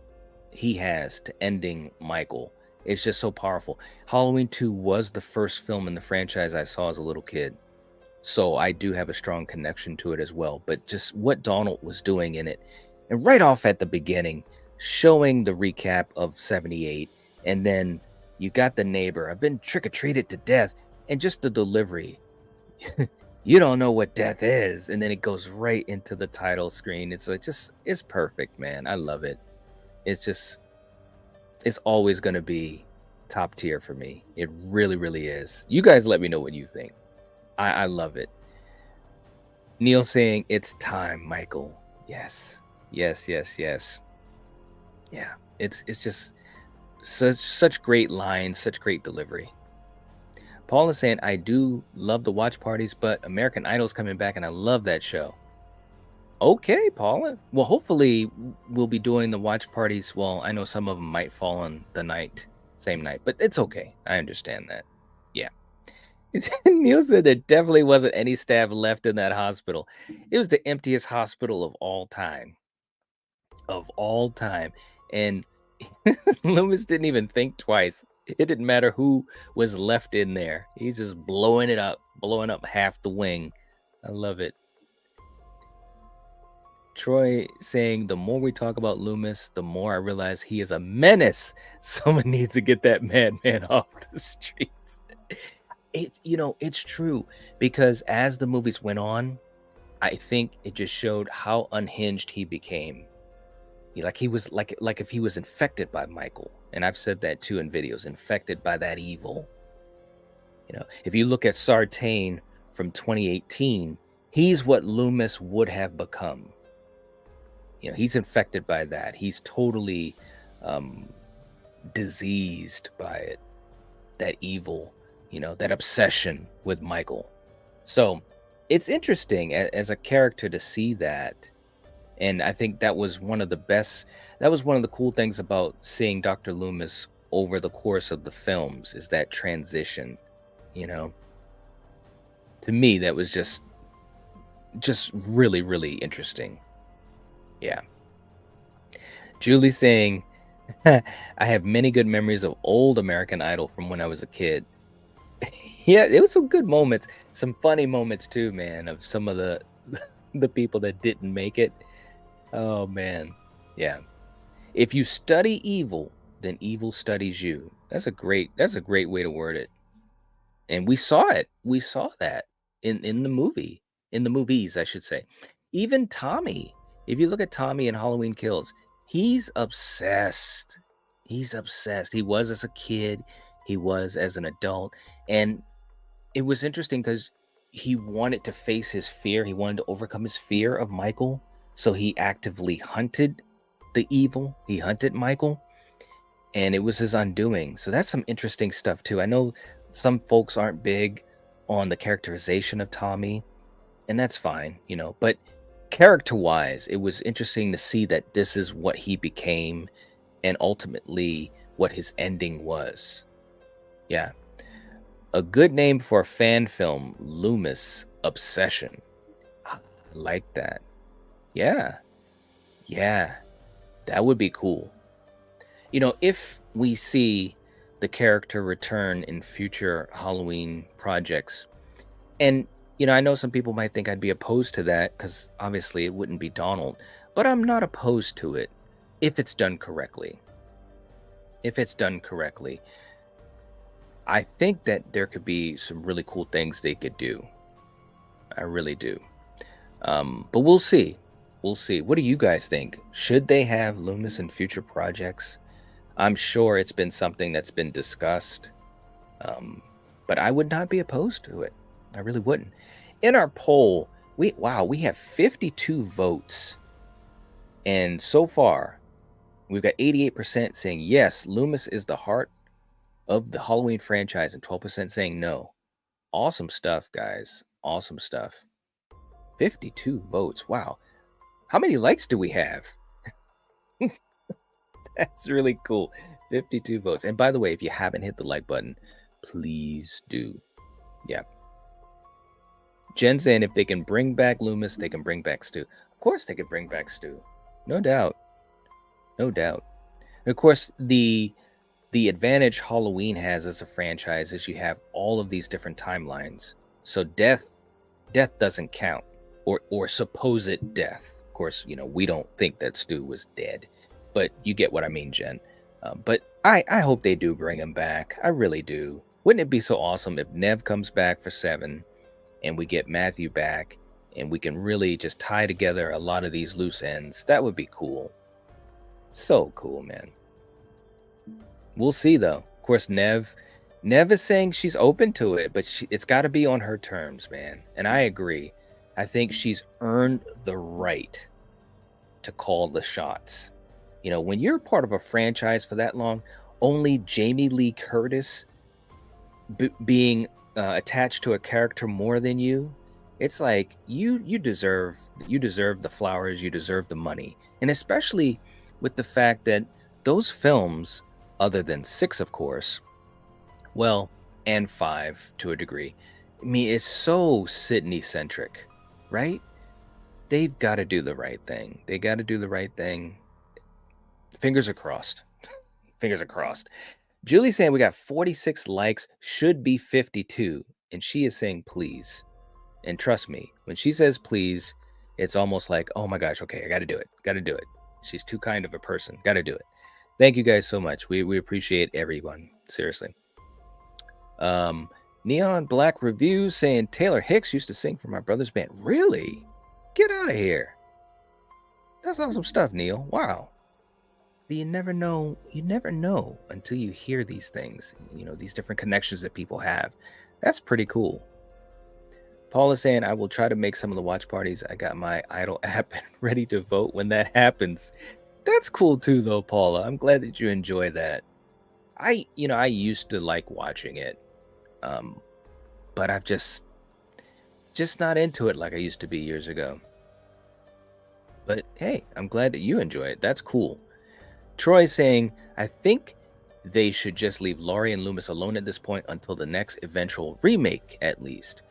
he has to ending Michael is just so powerful. Halloween 2 was the first film in the franchise I saw as a little kid, so I do have a strong connection to it as well. But just what Donald was doing in it, and right off at the beginning, showing the recap of 78, and then you got the neighbor, "I've been trick-or-treated to death," and just the delivery. "You don't know what death is," and then it goes right into the title screen. It's like it's perfect, man. I love it. It's always going to be top tier for me. It really, really is. You guys let me know what you think. I love it. Neil saying, "It's time, Michael." Yes. Yes. Yeah, it's just such great lines, such great delivery. Paul is saying, "I do love the watch parties, but American Idol's coming back, and I love that show." Okay, Paula. Well, hopefully we'll be doing the watch parties. Well, I know some of them might fall on the same night, but it's okay. I understand that. Yeah. Neil said there definitely wasn't any staff left in that hospital. It was the emptiest hospital of all time. Of all time. And Loomis didn't even think twice. It didn't matter who was left in there. He's just blowing up half the wing. I love it. Troy saying, "The more we talk about Loomis, the more I realize he is a menace. Someone needs to get that madman off the streets." It's true, because as the movies went on, I think it just showed how unhinged he became. He was like if he was infected by Michael, and I've said that too in videos, infected by that evil. If you look at Sartain from 2018, he's what Loomis would have become. He's infected by that. He's totally diseased by it, that evil, that obsession with Michael. So it's interesting as a character to see that. And I think that was one of the cool things about seeing Dr. Loomis over the course of the films, is that transition. To me, that was just really, really interesting. Yeah. Julie saying, "I have many good memories of old American Idol from when I was a kid." Yeah, it was some good moments, some funny moments too, man, of some of the people that didn't make it. Oh man. Yeah. If you study evil, then evil studies you. That's a great way to word it. And we saw it. We saw that in the movies, I should say. Even Tommy, if you look at Tommy in Halloween Kills, he's obsessed. He's obsessed. He was as a kid, he was as an adult. And it was interesting because he wanted to face his fear. He wanted to overcome his fear of Michael. So he actively hunted the evil. He hunted Michael. And it was his undoing. So that's some interesting stuff too. I know some folks aren't big on the characterization of Tommy, and that's fine, but character-wise, it was interesting to see that this is what he became and ultimately what his ending was. Yeah. A good name for a fan film, Loomis Obsession. I like that. Yeah. Yeah. That would be cool. You know, if we see the character return in future Halloween projects, and, you know, I know some people might think I'd be opposed to that because obviously it wouldn't be Donald, but I'm not opposed to it if it's done correctly. If it's done correctly, I think that there could be some really cool things they could do. I really do. But we'll see. We'll see. What do you guys think? Should they have Loomis in future projects? I'm sure it's been something that's been discussed, but I would not be opposed to it. I really wouldn't. In our poll, we have 52 votes, and so far, we've got 88% saying yes, Loomis is the heart of the Halloween franchise, and 12% saying no. Awesome stuff, guys. Awesome stuff. 52 votes. Wow. How many likes do we have? That's really cool. 52 votes. And by the way, if you haven't hit the like button, please do. Yeah. Jen saying if they can bring back Loomis, they can bring back Stu. Of course they could bring back Stu. No doubt. No doubt. And of course, the advantage Halloween has as a franchise is you have all of these different timelines. So death doesn't count. Or supposed death. Of course, you know, we don't think that Stu was dead. But you get what I mean, Jen. But I hope they do bring him back. I really do. Wouldn't it be so awesome if Nev comes back for 7 and we get Matthew back and we can really just tie together a lot of these loose ends? That would be cool. So cool, man. We'll see, though. Of course, Nev is saying she's open to it, but it's got to be on her terms, man. And I agree. I think she's earned the right to call the shots. You know, when you're part of a franchise for that long, only Jamie Lee Curtis being attached to a character more than you, it's like you deserve the flowers, you deserve the money. And especially with the fact that those films, other than 6, of course, well, and 5 to a degree, I mean, it's so Sydney centric, right? They've got to do the right thing. They got to do the right thing. Fingers are crossed. Fingers are crossed. Julie's saying we got 46 likes, should be 52. And she is saying please. And trust me, when she says please, it's almost like, oh my gosh, okay, I got to do it. Got to do it. She's too kind of a person. Got to do it. Thank you guys so much. We appreciate everyone. Seriously. Neon Black Reviews saying Taylor Hicks used to sing for my brother's band. Really? Get out of here. That's awesome stuff, Neil. Wow. You never know until you hear these things, you know, these different connections that people have. That's pretty cool. Paul is saying, I will try to make some of the watch parties. I got my Idol app ready to vote when that happens. That's cool too, though, Paula. I'm glad that you enjoy that. I used to like watching it, but I've just not into it like I used to be years ago. But hey, I'm glad that you enjoy it. That's cool. Troy saying, I think they should just leave Laurie and Loomis alone at this point until the next eventual remake, at least.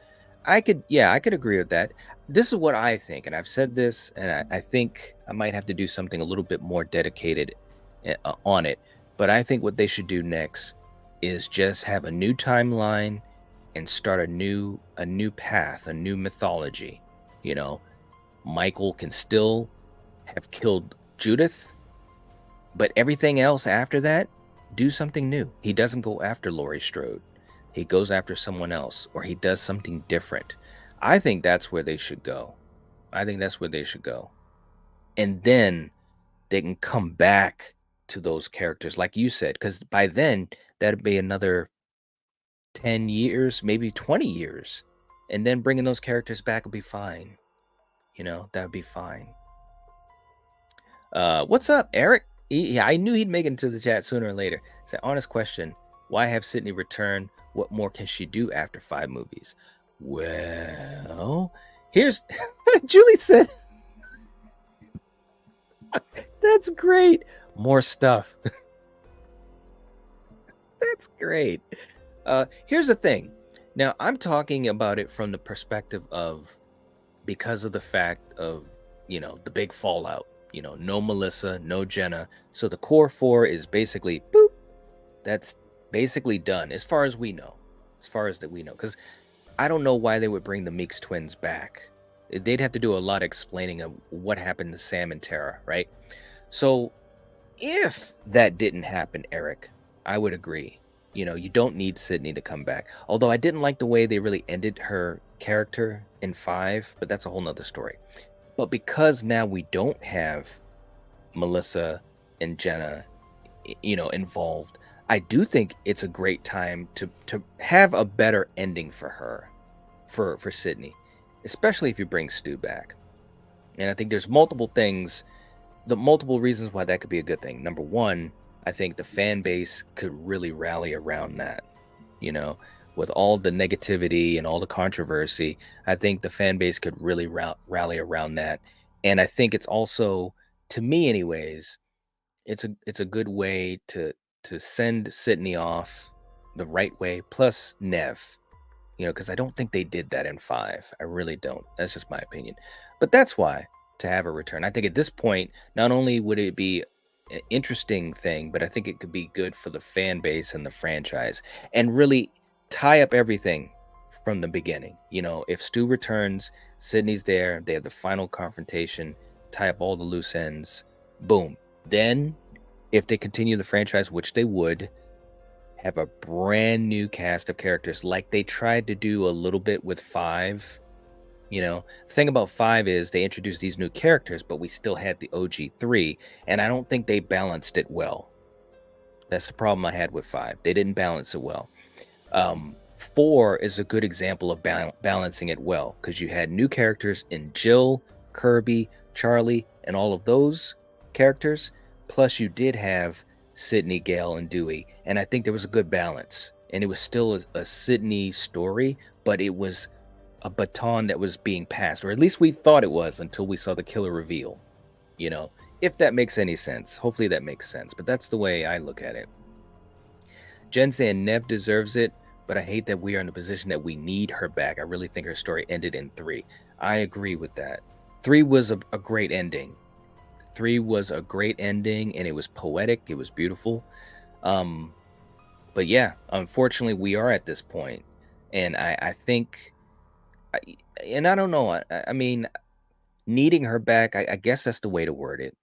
I could agree with that. This is what I think, and I've said this, and I think I might have to do something a little bit more dedicated on it. But I think what they should do next is just have a new timeline and start a new path, a new mythology. You know, Michael can still have killed Judith, but everything else after that, do something new. He doesn't go after Laurie Strode. He goes after someone else, or he does something different. I think that's where they should go. And then they can come back to those characters, like you said, because by then, that'd be another 10 years, maybe 20 years. And then bringing those characters back will be fine. You know, that would be fine. What's up, Eric? I knew he'd make it into the chat sooner or later. It's an honest question. Why have Sydney return? What more can she do after 5 movies? Well, here's Julie said That's great. More stuff. That's great. Here's the thing. Now, I'm talking about it from the perspective of because of the fact of, the big fallout. No Melissa, no Jenna. So the core four is basically boop. That's basically done as far as we know. As far as that we know. Because I don't know why they would bring the Meeks twins back. They'd have to do a lot of explaining of what happened to Sam and Tara, right? So if that didn't happen, Eric, I would agree. You don't need Sydney to come back. Although I didn't like the way they really ended her character in 5, but that's a whole nother story. But because now we don't have Melissa and Jenna, involved, I do think it's a great time to have a better ending for her, for Sydney, especially if you bring Stu back. And I think there's multiple reasons why that could be a good thing. Number one, I think the fan base could really rally around that. With all the negativity and all the controversy, I think the fan base could really rally around that. And I think it's also, to me anyways, it's a good way to send Sydney off the right way, plus Nev, because I don't think they did that in 5. I really don't. That's just my opinion. But that's why to have a return. I think at this point, not only would it be an interesting thing, but I think it could be good for the fan base and the franchise and really tie up everything from the beginning. If Stu returns, Sydney's there, they have the final confrontation, tie up all the loose ends, boom. Then if they continue the franchise, which they would, have a brand new cast of characters like they tried to do a little bit with 5. The thing about 5 is they introduced these new characters, but we still had the OG 3, and I don't think they balanced it well. That's the problem I had with 5. They didn't balance it well. 4 is a good example of balancing it well, because you had new characters in Jill, Kirby, Charlie, and all of those characters, plus you did have Sydney, Gale, and Dewey, and I think there was a good balance. And it was still a Sydney story, but it was a baton that was being passed, or at least we thought it was until we saw the killer reveal. If that makes any sense. Hopefully that makes sense, but that's the way I look at it. Jen saying Nev deserves it, but I hate that we are in a position that we need her back. I really think her story ended in 3. I agree with that. 3 was a great ending. 3 was a great ending, and it was poetic. It was beautiful. But yeah, unfortunately, we are at this point, and I think, and I don't know. I mean, needing her back, I guess that's the way to word it.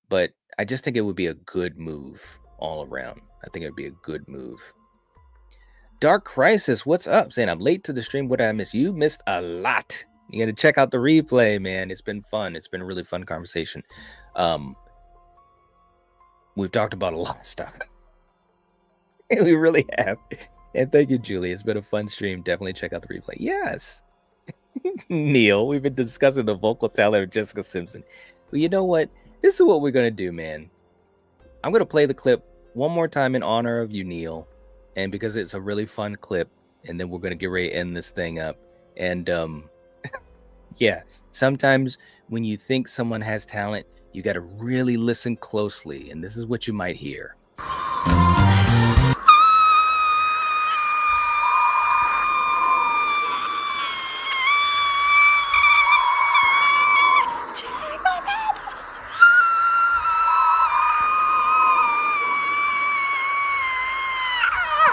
But I just think it would be a good move all around. I think it would be a good move. Dark Crisis, what's up? Saying I'm late to the stream. What did I miss? You missed a lot. You got to check out the replay, man. It's been fun. It's been a really fun conversation. We've talked about a lot of stuff. We really have. And thank you, Julie. It's been a fun stream. Definitely check out the replay. Yes. Neil, we've been discussing the vocal talent of Jessica Simpson. Well, you know what? This is what we're going to do, man. I'm going to play the clip one more time in honor of you, Neil. And because it's a really fun clip. And then we're going to get ready to end this thing up. And yeah, sometimes when you think someone has talent, you got to really listen closely. And this is what you might hear.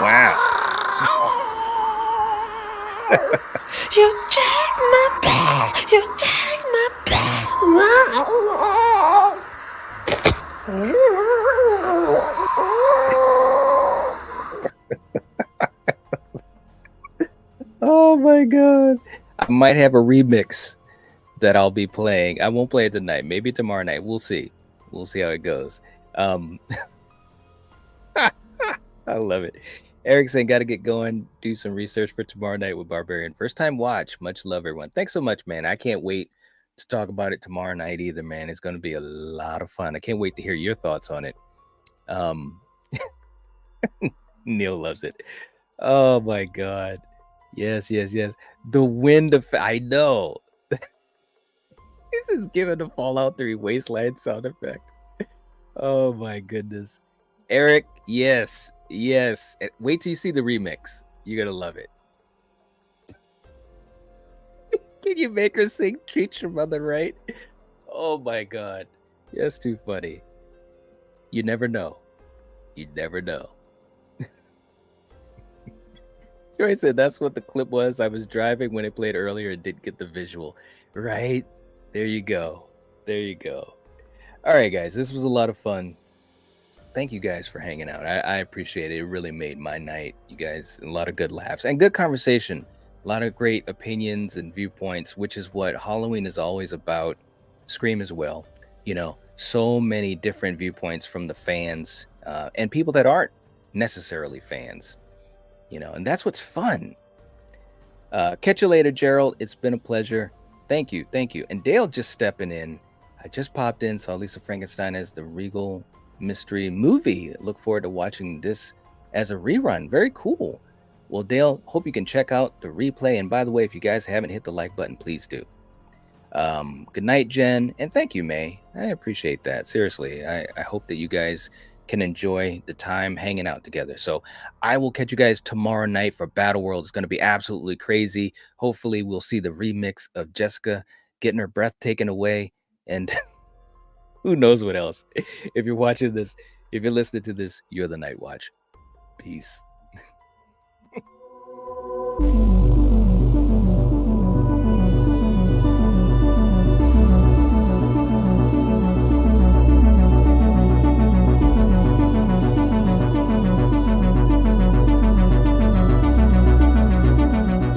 Wow. You take my back. You take my back. Oh my god. I might have a remix that I'll be playing. I won't play it tonight. Maybe tomorrow night. We'll see. We'll see how it goes. I love it. Eric saying, got to get going. Do some research for tomorrow night with Barbarian. First time watch. Much love, everyone. Thanks so much, man. I can't wait to talk about it tomorrow night either, man. It's going to be a lot of fun. I can't wait to hear your thoughts on it. Neil loves it. Oh, my God. Yes, yes, yes. The wind of... I know. This is giving the Fallout 3 Wasteland sound effect. Oh my goodness. Eric, yes. Wait till you see the remix. You're gonna love it. Can you make her sing Treat Your Mother Right? Oh my god. That's too funny. You never know. You never know. Joy said that's what the clip was. I was driving when it played earlier and didn't get the visual. Right? There you go. All right, guys. This was a lot of fun. Thank you guys for hanging out. I appreciate it. It really made my night. You guys, a lot of good laughs and good conversation. A lot of great opinions and viewpoints, which is what Halloween is always about. Scream as well. So many different viewpoints from the fans and people that aren't necessarily fans. And that's what's fun. Catch you later, Gerald. It's been a pleasure. Thank you. And Dale just stepping in. I just popped in, saw Lisa Frankenstein as the Regal Mystery movie. Look forward to watching this as a rerun. Very cool. Well, Dale, hope you can check out the replay. And by the way, if you guys haven't hit the like button, please do. Good night, Jen. And thank you, May. I appreciate that. Seriously, I hope that you guys can enjoy the time hanging out together. So I will catch you guys tomorrow night for Battle World. It's going to be absolutely crazy. Hopefully we'll see the remix of Jessica getting her breath taken away. And who knows what else. If you're watching this, if you're listening to this, you're the Night Watch. Peace.